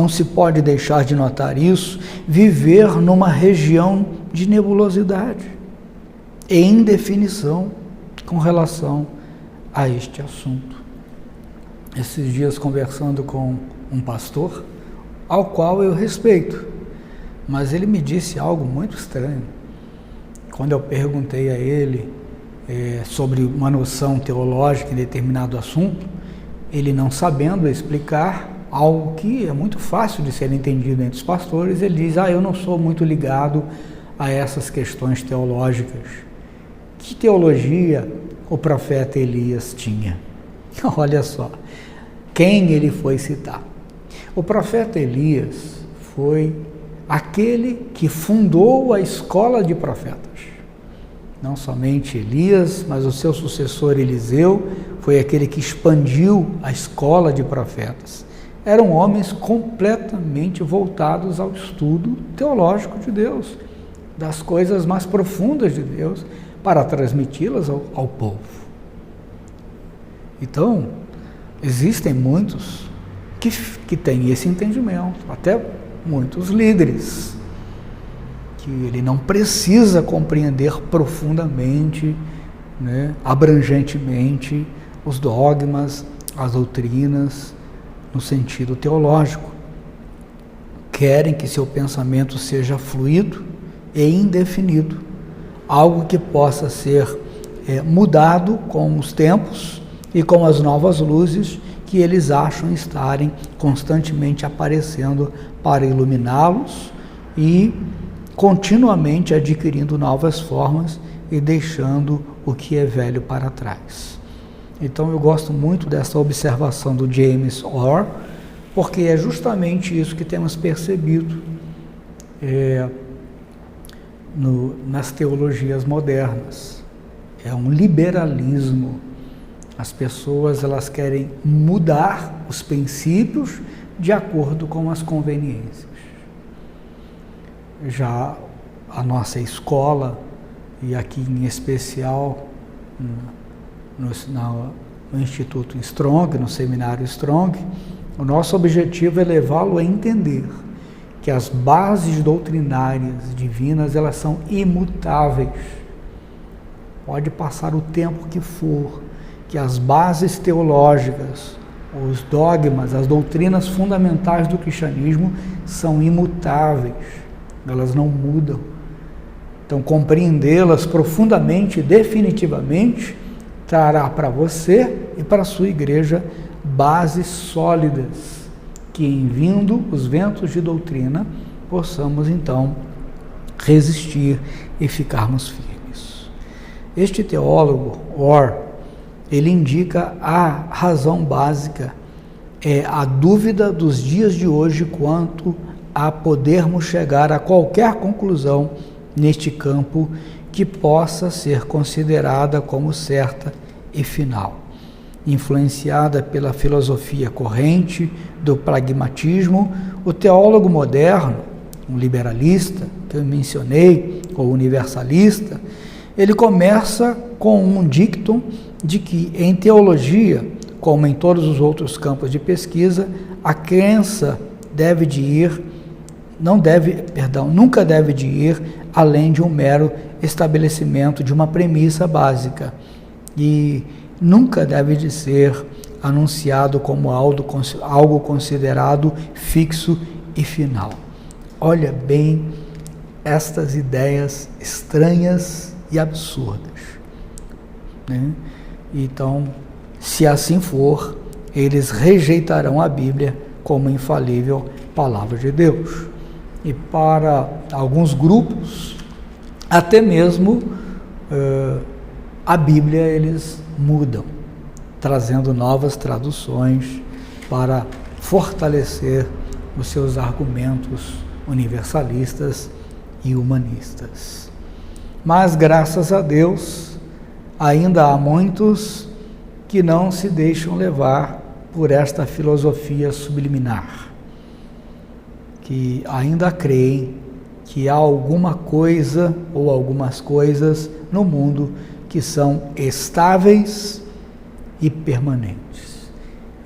se pode deixar de notar isso, viver numa região de nebulosidade e indefinição com relação a este assunto. Esses dias, conversando com um pastor, ao qual eu respeito, mas ele me disse algo muito estranho. Quando eu perguntei a ele sobre uma noção teológica em determinado assunto, ele, não sabendo explicar algo que é muito fácil de ser entendido entre os pastores, ele diz: eu não sou muito ligado a essas questões teológicas. Que teologia o profeta Elias tinha? Olha só, quem ele foi citar. O profeta Elias foi aquele que fundou a escola de profetas. Não somente Elias, mas o seu sucessor Eliseu foi aquele que expandiu a escola de profetas. Eram homens completamente voltados ao estudo teológico de Deus, das coisas mais profundas de Deus, para transmiti-las ao povo. Então, existem muitos que têm esse entendimento, até muitos líderes, que ele não precisa compreender profundamente, abrangentemente, os dogmas, as doutrinas, no sentido teológico. Querem que seu pensamento seja fluido e indefinido, algo que possa ser mudado com os tempos e com as novas luzes que eles acham estarem constantemente aparecendo para iluminá-los e continuamente adquirindo novas formas e deixando o que é velho para trás. Então eu gosto muito dessa observação do James Orr, porque é justamente isso que temos percebido nas teologias modernas. É um liberalismo. As pessoas, elas querem mudar os princípios de acordo com as conveniências. Já a nossa escola e aqui em especial no Instituto Strong, no Seminário Strong, o nosso objetivo é levá-lo a entender que as bases doutrinárias divinas, elas são imutáveis. Pode passar o tempo que for, que as bases teológicas, os dogmas, as doutrinas fundamentais do cristianismo são imutáveis, elas não mudam. Então, compreendê-las profundamente e definitivamente trará para você e para a sua igreja bases sólidas, que em vindo os ventos de doutrina possamos então resistir e ficarmos firmes. Este teólogo, Orr, ele indica a razão básica, é a dúvida dos dias de hoje quanto a podermos chegar a qualquer conclusão neste campo que possa ser considerada como certa e final. Influenciada pela filosofia corrente do pragmatismo, o teólogo moderno, um liberalista, que eu mencionei, ou universalista, ele começa com um dictum de que em teologia, como em todos os outros campos de pesquisa, a crença nunca deve de ir além de um mero estabelecimento de uma premissa básica e nunca deve de ser anunciado como algo considerado fixo e final. Olha bem estas ideias estranhas e absurdas, né? Então, se assim for, eles rejeitarão a Bíblia como infalível palavra de Deus. E para alguns grupos, até mesmo a Bíblia eles mudam, trazendo novas traduções para fortalecer os seus argumentos universalistas e humanistas. Mas, graças a Deus, ainda há muitos que não se deixam levar por esta filosofia subliminar, que ainda creem que há alguma coisa ou algumas coisas no mundo que são estáveis e permanentes.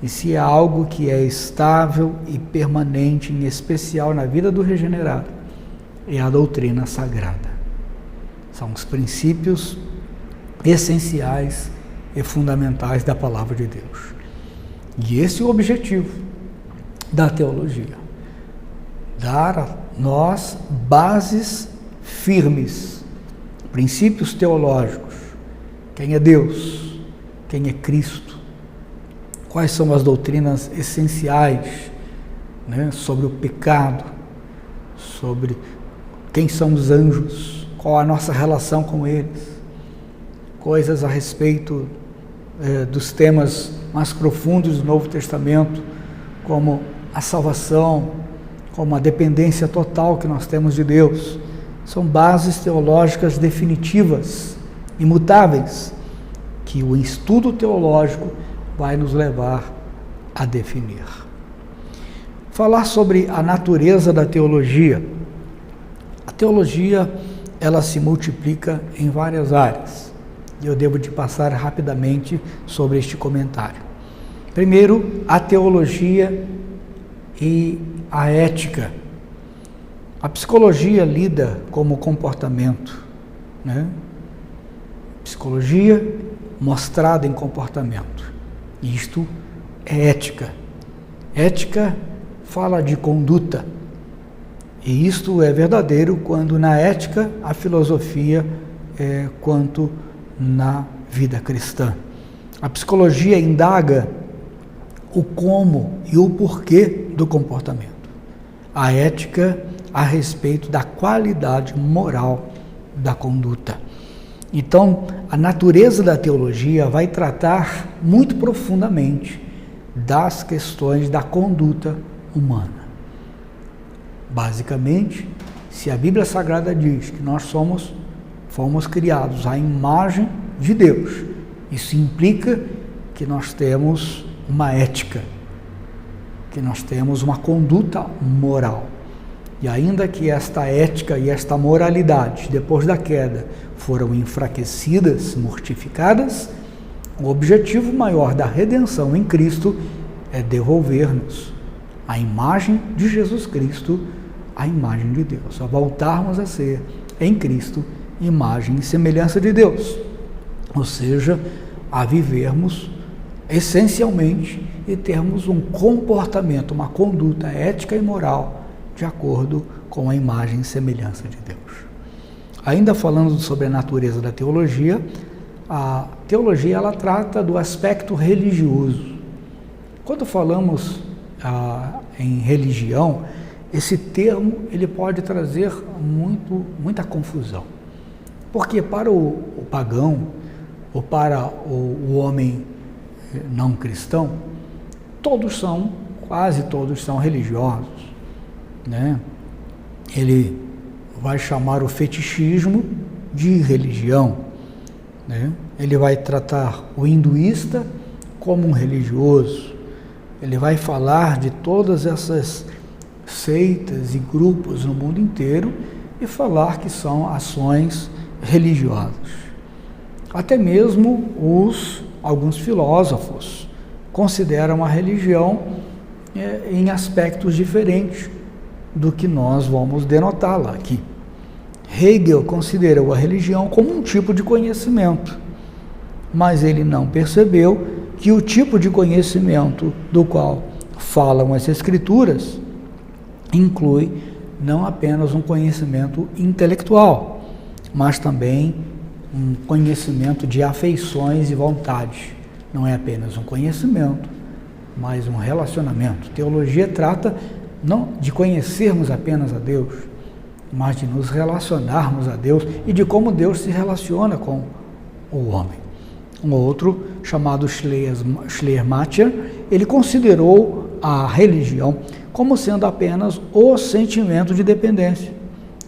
E se há algo que é estável e permanente, em especial na vida do regenerado, é a doutrina sagrada. São os princípios essenciais e fundamentais da palavra de Deus. E esse é o objetivo da teologia: dar a nós bases firmes, princípios teológicos. Quem é Deus? Quem é Cristo? Quais são as doutrinas essenciais, né, sobre o pecado, sobre quem são os anjos, qual a nossa relação com eles, coisas a respeito dos temas mais profundos do Novo Testamento, como a salvação, como a dependência total que nós temos de Deus. São bases teológicas definitivas, imutáveis, que o estudo teológico vai nos levar a definir. Falar sobre a natureza da teologia. A teologia, ela se multiplica em várias áreas. E eu devo de passar rapidamente sobre este comentário. Primeiro, a teologia e a ética. A psicologia lida como comportamento, né? Psicologia mostrada em comportamento. Isto é ética. Ética fala de conduta. E isto é verdadeiro quando na ética a filosofia é quanto na vida cristã. A psicologia indaga o como e o porquê do comportamento. A ética a respeito da qualidade moral da conduta. Então, a natureza da teologia vai tratar muito profundamente das questões da conduta humana. Basicamente, se a Bíblia Sagrada diz que nós fomos criados à imagem de Deus, isso implica que nós temos uma ética, que nós temos uma conduta moral. E ainda que esta ética e esta moralidade, depois da queda, foram enfraquecidas, mortificadas, o objetivo maior da redenção em Cristo é devolver-nos a imagem de Jesus Cristo, a imagem de Deus, a voltarmos a ser, em Cristo, imagem e semelhança de Deus, ou seja, a vivermos essencialmente e termos um comportamento, uma conduta ética e moral de acordo com a imagem e semelhança de Deus. Ainda falando sobre a natureza da teologia, a teologia ela trata do aspecto religioso. Quando falamos em religião, esse termo ele pode trazer muita confusão, porque para o pagão ou para o homem não cristão, quase todos são religiosos, né? Ele vai chamar o fetichismo de religião, né? Ele vai tratar o hinduísta como um religioso, ele vai falar de todas essas seitas e grupos no mundo inteiro e falar que são ações religiosas. Até mesmo alguns filósofos consideram a religião em aspectos diferentes do que nós vamos denotá-la aqui. Hegel considerou a religião como um tipo de conhecimento, mas ele não percebeu que o tipo de conhecimento do qual falam as Escrituras inclui não apenas um conhecimento intelectual, mas também um conhecimento de afeições e vontades. Não é apenas um conhecimento, mas um relacionamento. Teologia trata não de conhecermos apenas a Deus, mas de nos relacionarmos a Deus e de como Deus se relaciona com o homem. Um outro, chamado Schleiermacher, ele considerou a religião como sendo apenas o sentimento de dependência,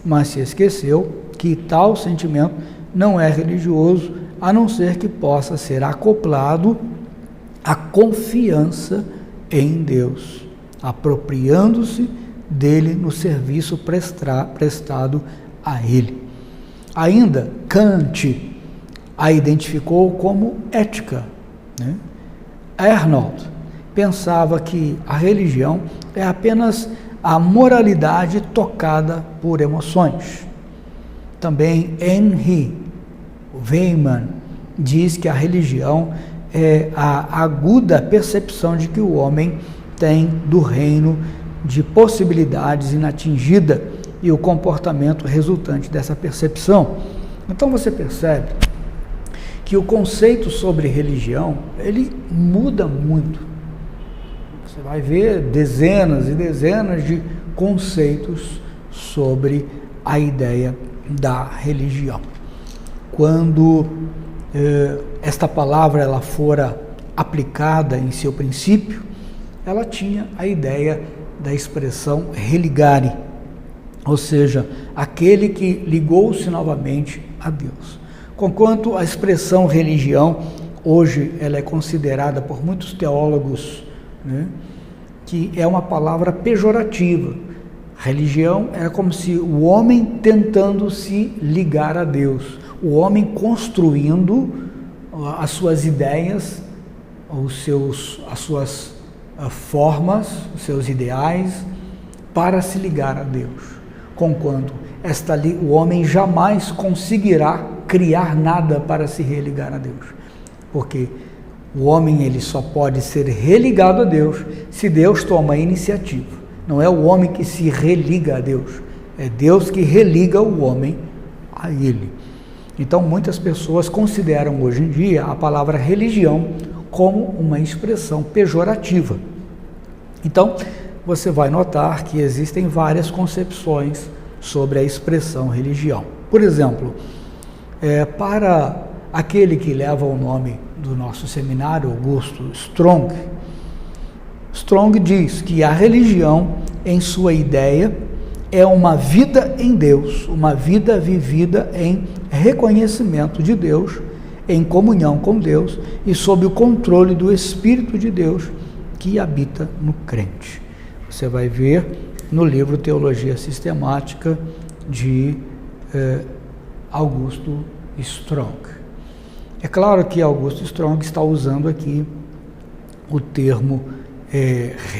mas se esqueceu que tal sentimento não é religioso, a não ser que possa ser acoplado à confiança em Deus, apropriando-se dele no serviço prestado a ele. Ainda, Kant a identificou como ética, né? Arnold pensava que a religião é apenas a moralidade tocada por emoções. Também Henry Weihmann diz que a religião é a aguda percepção de que o homem tem do reino de possibilidades inatingida e o comportamento resultante dessa percepção. Então você percebe que o conceito sobre religião, ele muda muito. Você vai ver dezenas e dezenas de conceitos sobre a ideia da religião. Quando esta palavra ela fora aplicada em seu princípio, ela tinha a ideia da expressão religare, ou seja, aquele que ligou-se novamente a Deus. Conquanto a expressão religião, hoje ela é considerada por muitos teólogos, né, que é uma palavra pejorativa. Religião é como se o homem tentando se ligar a Deus, o homem construindo as suas ideias, as suas formas, os seus ideais, para se ligar a Deus. Conquanto o homem jamais conseguirá criar nada para se religar a Deus, porque o homem ele só pode ser religado a Deus se Deus toma a iniciativa. Não é o homem que se religa a Deus, é Deus que religa o homem a ele. Então muitas pessoas consideram hoje em dia a palavra religião como uma expressão pejorativa. Então você vai notar que existem várias concepções sobre a expressão religião. Por exemplo, para aquele que leva o nome do nosso seminário, Augusto Strong, Strong diz que a religião, em sua ideia, é uma vida em Deus, uma vida vivida em reconhecimento de Deus, em comunhão com Deus e sob o controle do Espírito de Deus que habita no crente. Você vai ver no livro Teologia Sistemática de Augusto Strong. É claro que Augusto Strong está usando aqui o termo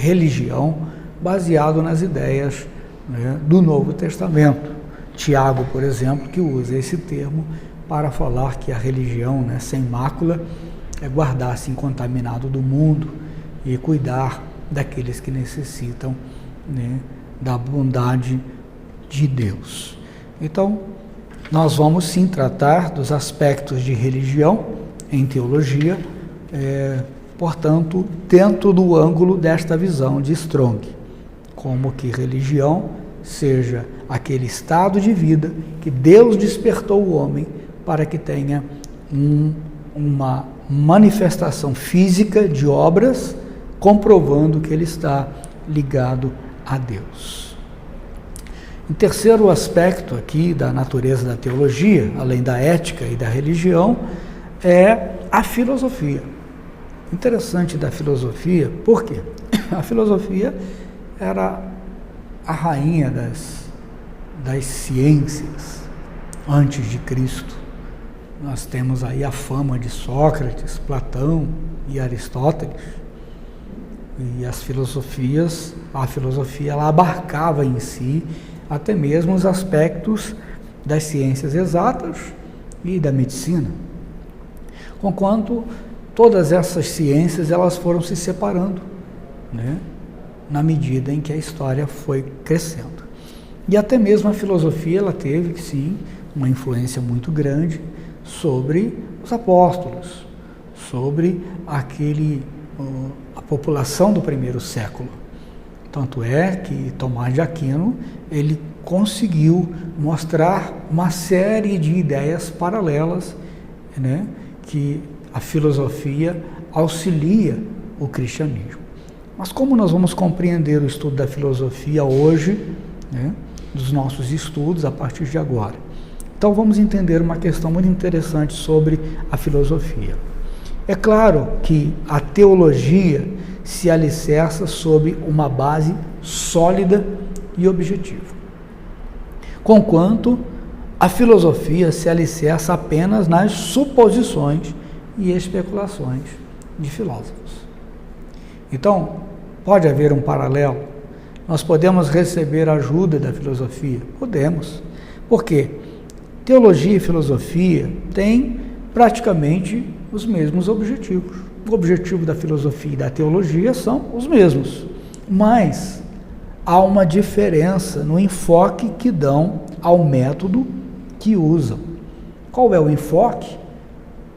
religião baseado nas ideias, né, do Novo Testamento. Tiago, por exemplo, que usa esse termo para falar que a religião, né, sem mácula é guardar-se incontaminado do mundo e cuidar daqueles que necessitam, né, da bondade de Deus. Então, nós vamos sim tratar dos aspectos de religião em teologia, portanto, dentro do ângulo desta visão de Strong, como que religião seja aquele estado de vida que Deus despertou o homem para que tenha uma manifestação física de obras, comprovando que ele está ligado a Deus. O terceiro aspecto aqui da natureza da teologia, além da ética e da religião, é a filosofia. Interessante da filosofia, por quê? A filosofia era a rainha das ciências antes de Cristo. Nós temos aí a fama de Sócrates, Platão e Aristóteles. E a filosofia ela abarcava em si até mesmo os aspectos das ciências exatas e da medicina. Conquanto todas essas ciências elas foram se separando, né, na medida em que a história foi crescendo. E até mesmo a filosofia ela teve, sim, uma influência muito grande sobre os apóstolos, sobre a população do primeiro século. Tanto é que Tomás de Aquino ele conseguiu mostrar uma série de ideias paralelas, né, que a filosofia auxilia o cristianismo. Mas como nós vamos compreender o estudo da filosofia hoje, né, dos nossos estudos a partir de agora? Então vamos entender uma questão muito interessante sobre a filosofia. É claro que a teologia se alicerça sobre uma base sólida e objetiva, conquanto a filosofia se alicerça apenas nas suposições e especulações de filósofos. Então, pode haver um paralelo. Nós podemos receber ajuda da filosofia? Podemos. Por quê? Teologia e filosofia têm praticamente os mesmos objetivos. O objetivo da filosofia e da teologia são os mesmos, mas há uma diferença no enfoque que dão ao método que usam. Qual é o enfoque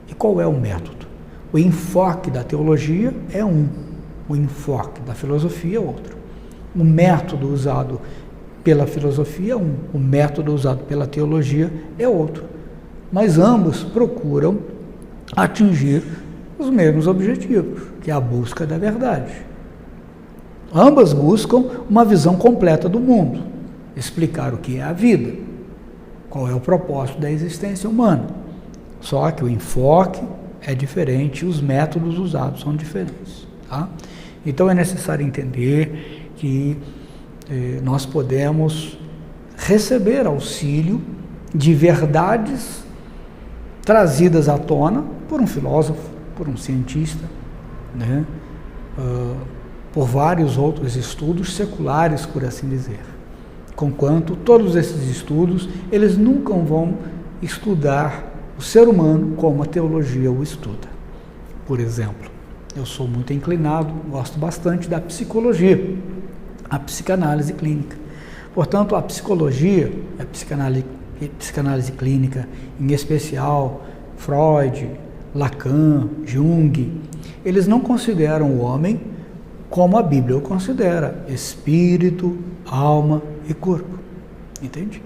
e qual é o método? O enfoque da teologia é um, o enfoque da filosofia é outro. O método usado pela filosofia é um, o método usado pela teologia é outro. Mas ambos procuram atingir os mesmos objetivos, que é a busca da verdade. Ambas buscam uma visão completa do mundo, explicar o que é a vida, qual é o propósito da existência humana. Só que o enfoque é diferente, os métodos usados são diferentes. Tá? Então é necessário entender que nós podemos receber auxílio de verdades trazidas à tona por um filósofo, por um cientista, né? Por vários outros estudos seculares, por assim dizer. Conquanto todos esses estudos, eles nunca vão estudar o ser humano como a teologia o estuda. Por exemplo, eu sou muito inclinado, gosto bastante da psicologia, a psicanálise clínica. Portanto, a psicologia, a psicanálise clínica, em especial Freud, Lacan, Jung, eles não consideram o homem como a Bíblia o considera, espírito, alma e corpo. Entende?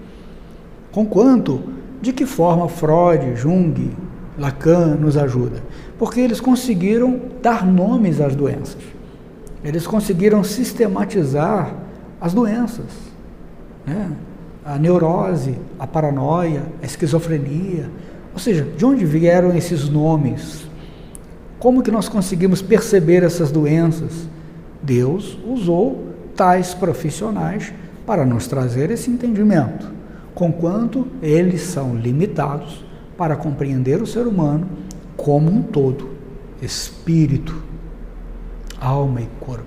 Conquanto, de que forma Freud, Jung, Lacan nos ajuda? Porque eles conseguiram dar nomes às doenças. Eles conseguiram sistematizar as doenças, né? A neurose, a paranoia, a esquizofrenia. Ou seja, de onde vieram esses nomes? Como que nós conseguimos perceber essas doenças? Deus usou tais profissionais para nos trazer esse entendimento, conquanto eles são limitados para compreender o ser humano como um todo, espírito, alma e corpo.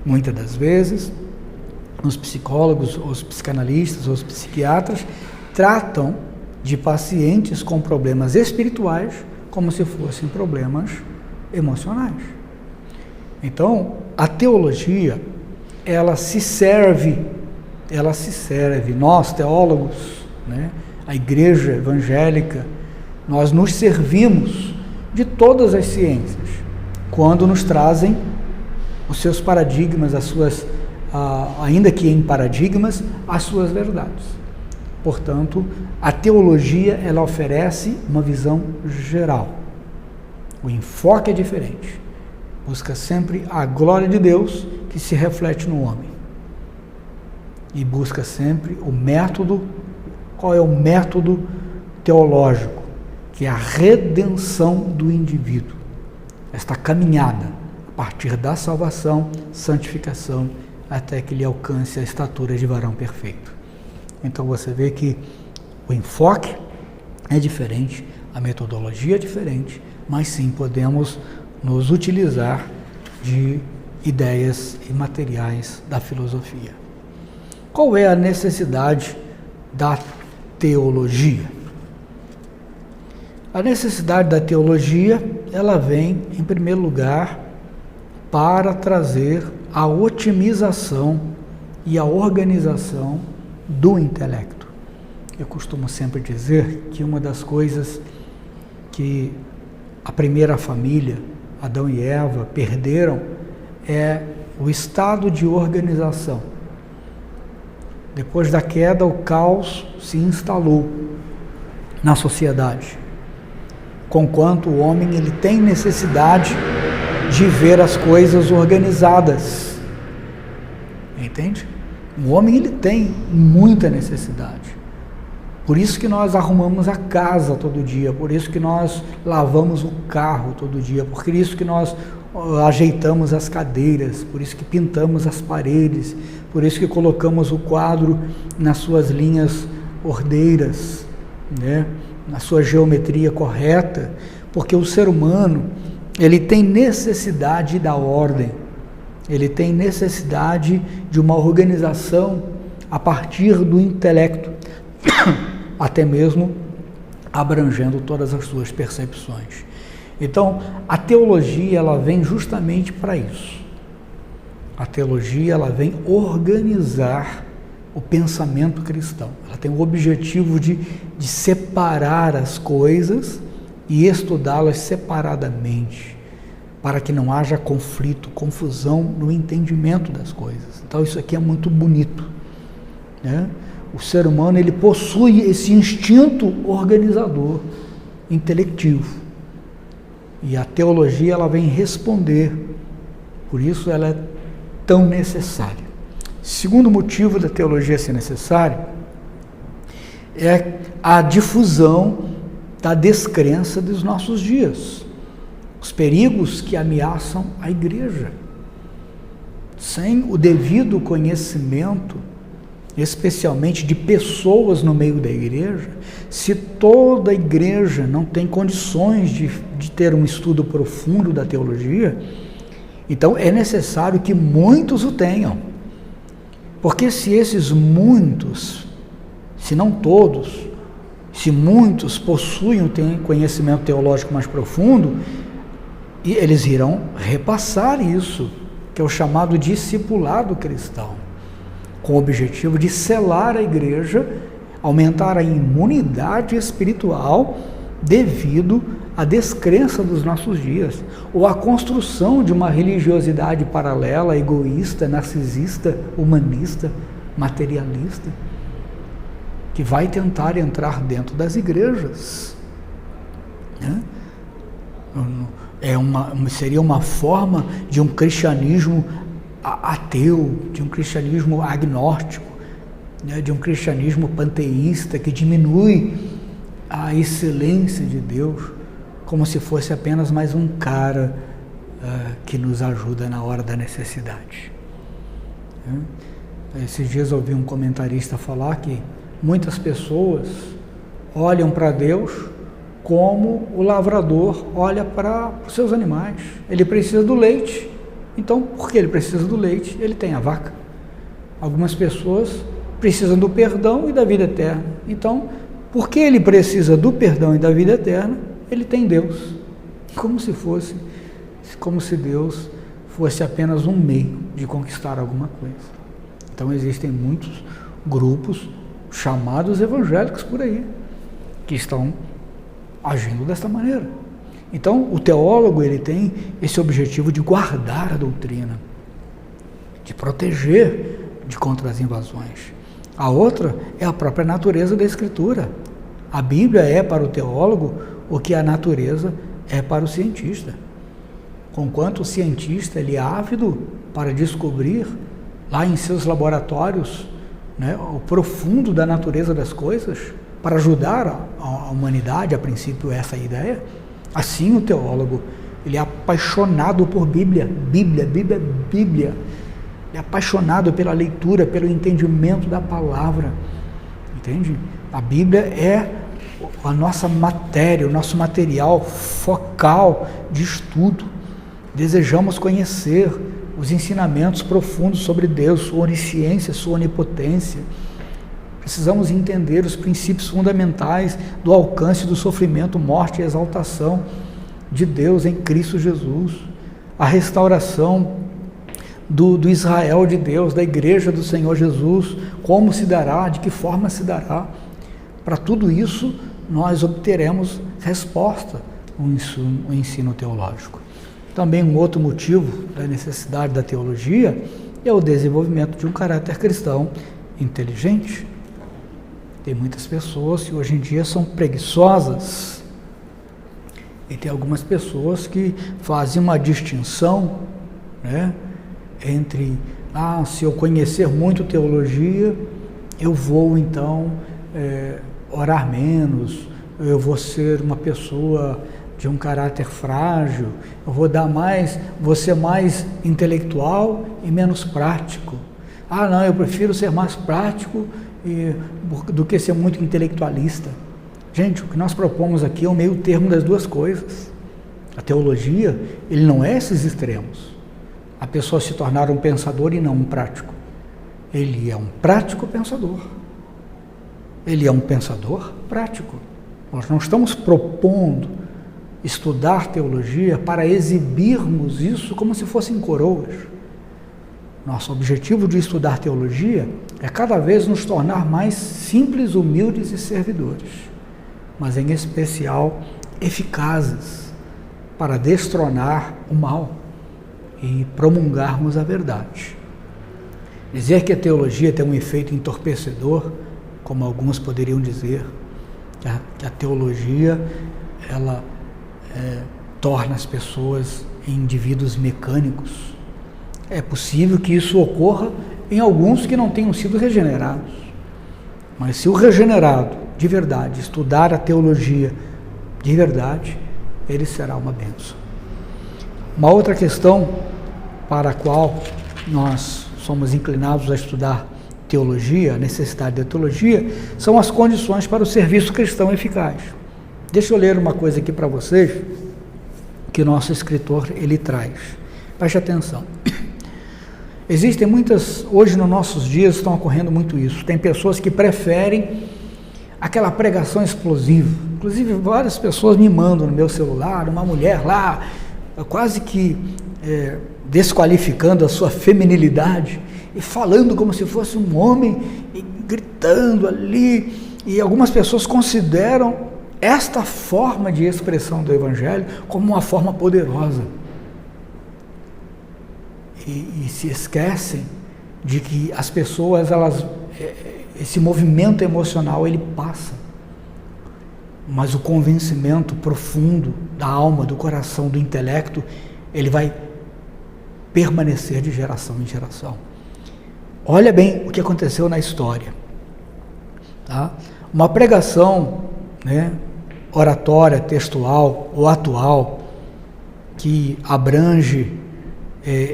Muitas das vezes, os psicólogos, os psicanalistas, os psiquiatras tratam de pacientes com problemas espirituais como se fossem problemas emocionais. Então, a teologia, ela se serve, nós teólogos, né, a igreja evangélica, nós nos servimos de todas as ciências, quando nos trazem os seus paradigmas, as suas, ainda que em paradigmas, as suas verdades. Portanto, a teologia, ela oferece uma visão geral. O enfoque é diferente. Busca sempre a glória de Deus que se reflete no homem. E busca sempre o método. Qual é o método teológico? Que é a redenção do indivíduo. Esta caminhada a partir da salvação, santificação, até que ele alcance a estatura de varão perfeito. Então você vê que o enfoque é diferente, a metodologia é diferente, mas sim podemos nos utilizar de ideias e materiais da filosofia. Qual é a necessidade da teologia? A necessidade da teologia, ela vem, em primeiro lugar, para trazer a otimização e a organização do intelecto. Eu costumo sempre dizer que uma das coisas que a primeira família, Adão e Eva, perderam é o estado de organização. Depois da queda, o caos se instalou na sociedade, conquanto o homem ele tem necessidade de ver as coisas organizadas. Entende? O homem ele tem muita necessidade. Por isso que nós arrumamos a casa todo dia, por isso que nós lavamos o carro todo dia, por isso que nós ajeitamos as cadeiras, por isso que pintamos as paredes, por isso que colocamos o quadro nas suas linhas ordeiras, né? Na sua geometria correta, porque o ser humano ele tem necessidade da ordem, ele tem necessidade de uma organização a partir do intelecto, até mesmo abrangendo todas as suas percepções. Então, a teologia ela vem justamente para isso. A teologia ela vem organizar o pensamento cristão. Ela tem o objetivo de separar as coisas e estudá-las separadamente, para que não haja conflito, confusão no entendimento das coisas. Então, isso aqui é muito bonito, né? O ser humano ele possui esse instinto organizador, intelectivo. E a teologia ela vem responder, por isso ela é tão necessária. Segundo motivo da teologia ser necessária é a difusão da descrença dos nossos dias, os perigos que ameaçam a igreja. Sem o devido conhecimento, especialmente de pessoas no meio da igreja, se toda a igreja não tem condições de ter um estudo profundo da teologia, então é necessário que muitos o tenham. Porque se esses muitos, se não todos, se muitos possuem um conhecimento teológico mais profundo, eles irão repassar isso, que é o chamado discipulado cristão, com o objetivo de selar a igreja, aumentar a imunidade espiritual devido à descrença dos nossos dias, ou à construção de uma religiosidade paralela, egoísta, narcisista, humanista, materialista, que vai tentar entrar dentro das igrejas, né? Seria uma forma de um cristianismo ateu, de um cristianismo agnóstico, né, de um cristianismo panteísta que diminui a excelência de Deus como se fosse apenas mais um cara que nos ajuda na hora da necessidade. né? Esses dias eu ouvi um comentarista falar que muitas pessoas olham para Deus como o lavrador olha para os seus animais. Ele precisa do leite, então, porque ele precisa do leite, ele tem a vaca. Algumas pessoas precisam do perdão e da vida eterna. Então, porque ele precisa do perdão e da vida eterna, ele tem Deus. Como se Deus fosse apenas um meio de conquistar alguma coisa. Então, existem muitos grupos chamados evangélicos por aí, que estão agindo desta maneira. Então, o teólogo, ele tem esse objetivo de guardar a doutrina, de proteger de contra as invasões. A outra é a própria natureza da Escritura. A Bíblia é para o teólogo o que a natureza é para o cientista. Conquanto o cientista ele é ávido para descobrir lá em seus laboratórios, né, o profundo da natureza das coisas, para ajudar a humanidade, a princípio essa é a ideia, assim o teólogo, ele é apaixonado por Bíblia. Ele é apaixonado pela leitura, pelo entendimento da palavra, entende? A Bíblia é a nossa matéria, o nosso material focal de estudo. Desejamos conhecer os ensinamentos profundos sobre Deus, sua onisciência, sua onipotência. Precisamos entender os princípios fundamentais do alcance do sofrimento, morte e exaltação de Deus em Cristo Jesus. A restauração do Israel de Deus, da igreja do Senhor Jesus, como se dará, de que forma se dará. Para tudo isso, nós obteremos resposta no ensino teológico. Também um outro motivo da necessidade da teologia é o desenvolvimento de um caráter cristão inteligente. Tem muitas pessoas que hoje em dia são preguiçosas e tem algumas pessoas que fazem uma distinção, né, entre, se eu conhecer muito teologia, eu vou então orar menos, eu vou ser uma pessoa de um caráter frágil, eu vou ser mais intelectual e menos prático. Não, eu prefiro ser mais prático do que ser muito intelectualista. Gente, o que nós propomos aqui é o meio termo das duas coisas. A teologia, ele não é esses extremos. A pessoa se tornar um pensador e não um prático. Ele é um prático pensador. Ele é um pensador prático. Nós não estamos propondo estudar teologia para exibirmos isso como se fossem coroas. Nosso objetivo de estudar teologia é cada vez nos tornar mais simples, humildes e servidores, mas em especial eficazes para destronar o mal e promulgarmos a verdade. Dizer que a teologia tem um efeito entorpecedor, como alguns poderiam dizer, que a teologia ela torna as pessoas em indivíduos mecânicos. É possível que isso ocorra em alguns que não tenham sido regenerados. Mas se o regenerado, de verdade, estudar a teologia de verdade, ele será uma bênção. Uma outra questão para a qual nós somos inclinados a estudar teologia, a necessidade da teologia, são as condições para o serviço cristão eficaz. Deixa eu ler uma coisa aqui para vocês, que o nosso escritor ele traz. Preste atenção. Existem hoje nos nossos dias estão ocorrendo muito isso. Tem pessoas que preferem aquela pregação explosiva. Inclusive várias pessoas me mandam no meu celular, uma mulher lá, quase que desqualificando a sua feminilidade e falando como se fosse um homem e gritando ali. E algumas pessoas consideram esta forma de expressão do Evangelho como uma forma poderosa. E se esquecem de que as pessoas, esse movimento emocional, ele passa. Mas o convencimento profundo da alma, do coração, do intelecto, ele vai permanecer de geração em geração. Olha bem o que aconteceu na história. Tá? Uma pregação, oratória, textual ou atual, que abrange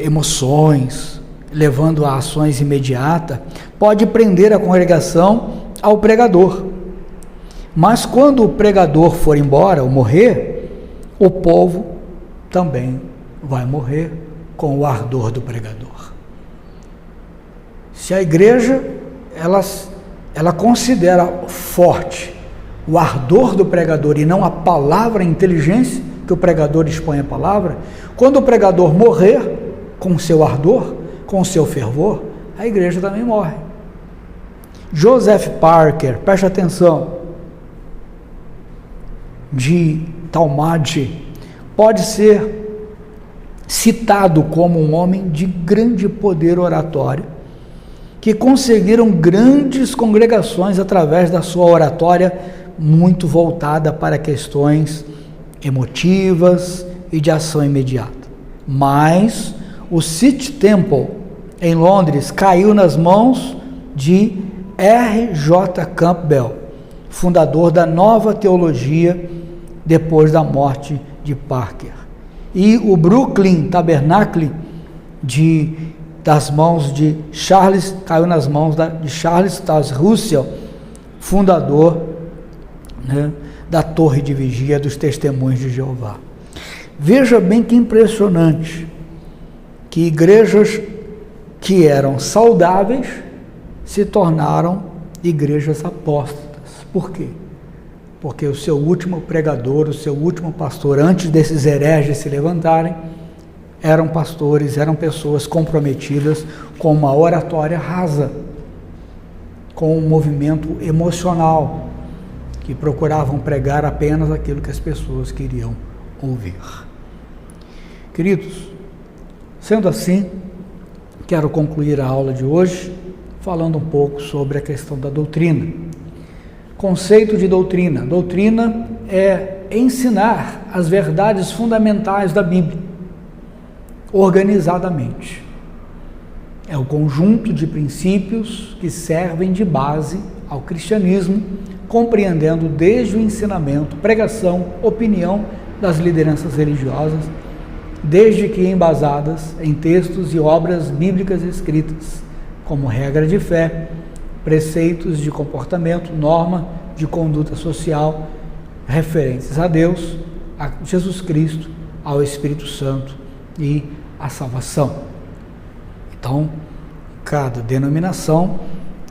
emoções, levando a ações imediatas, pode prender a congregação ao pregador. Mas quando o pregador for embora ou morrer, o povo também vai morrer com o ardor do pregador. Se a igreja ela considera forte o ardor do pregador e não a palavra, a inteligência que o pregador expõe a palavra, quando o pregador morrer com seu ardor, com seu fervor, a igreja também morre. Joseph Parker, preste atenção, de Talmage, pode ser citado como um homem de grande poder oratório, que conseguiram grandes congregações através da sua oratória muito voltada para questões emotivas e de ação imediata. Mas o City Temple em Londres caiu nas mãos de R.J. Campbell, fundador da Nova Teologia depois da morte de Parker. E o Brooklyn Tabernacle das mãos de Charles, caiu nas mãos de Charles Taze Russell, fundador, né, da Torre de Vigia dos Testemunhos de Jeová. Veja bem que impressionante, que igrejas que eram saudáveis se tornaram igrejas apóstatas. Por quê? Porque o seu último pregador, o seu último pastor, antes desses hereges se levantarem, eram pastores, eram pessoas comprometidas com uma oratória rasa, com um movimento emocional, que procuravam pregar apenas aquilo que as pessoas queriam ouvir. Queridos, sendo assim, quero concluir a aula de hoje falando um pouco sobre a questão da doutrina. Conceito de doutrina. Doutrina é ensinar as verdades fundamentais da Bíblia, organizadamente. É o conjunto de princípios que servem de base ao cristianismo, compreendendo desde o ensinamento, pregação, opinião das lideranças religiosas, desde que embasadas em textos e obras bíblicas escritas, como regra de fé, preceitos de comportamento, norma de conduta social, referentes a Deus, a Jesus Cristo, ao Espírito Santo e à salvação. Então, cada denominação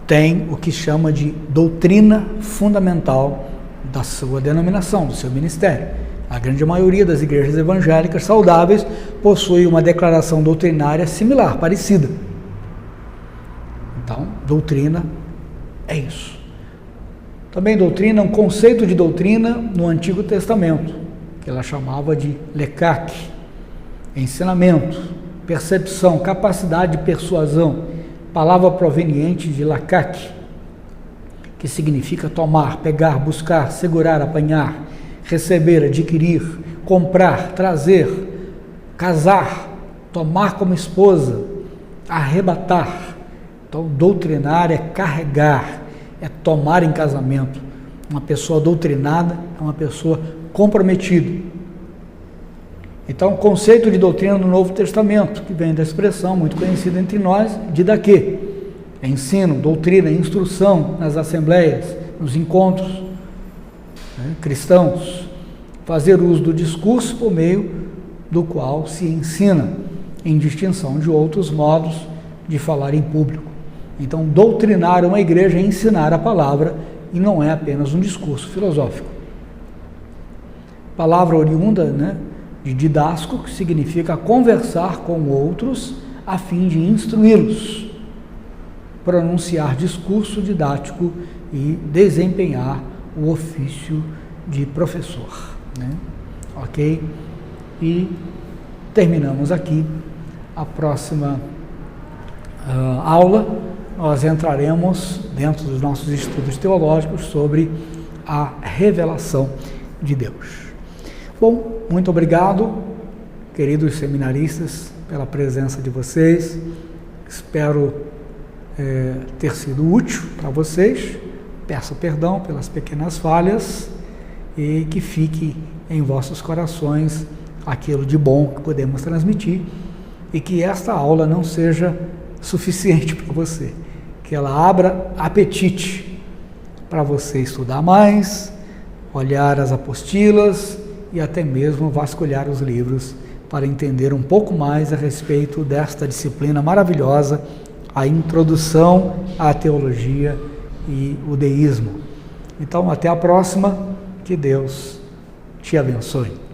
tem o que chama de doutrina fundamental da sua denominação, do seu ministério. A grande maioria das igrejas evangélicas saudáveis possui uma declaração doutrinária similar, parecida. Então, doutrina é isso. Também doutrina, um conceito de doutrina no Antigo Testamento, que ela chamava de lekak, ensinamento, percepção, capacidade de persuasão, palavra proveniente de lakak, que significa tomar, pegar, buscar, segurar, apanhar, receber, adquirir, comprar, trazer, casar, tomar como esposa, arrebatar. Então, doutrinar é carregar, é tomar em casamento. Uma pessoa doutrinada é uma pessoa comprometida. Então, o conceito de doutrina no Novo Testamento, que vem da expressão muito conhecida entre nós, didaquê, é ensino, doutrina, instrução nas assembleias, nos encontros, né, cristãos, fazer uso do discurso por meio do qual se ensina, em distinção de outros modos de falar em público. Então, doutrinar uma igreja é ensinar a palavra e não é apenas um discurso filosófico. Palavra oriunda, né, de didasco, que significa conversar com outros a fim de instruí-los, pronunciar discurso didático e desempenhar o ofício de professor, né? Ok? E terminamos aqui. A próxima aula nós entraremos dentro dos nossos estudos teológicos sobre a revelação de Deus. Bom, muito obrigado, queridos seminaristas, pela presença de vocês. Espero ter sido útil para vocês. Peço perdão pelas pequenas falhas e que fique em vossos corações aquilo de bom que podemos transmitir e que esta aula não seja suficiente para você, que ela abra apetite para você estudar mais, olhar as apostilas e até mesmo vasculhar os livros para entender um pouco mais a respeito desta disciplina maravilhosa, a introdução à teologia e o deísmo. Então, até a próxima, que Deus te abençoe.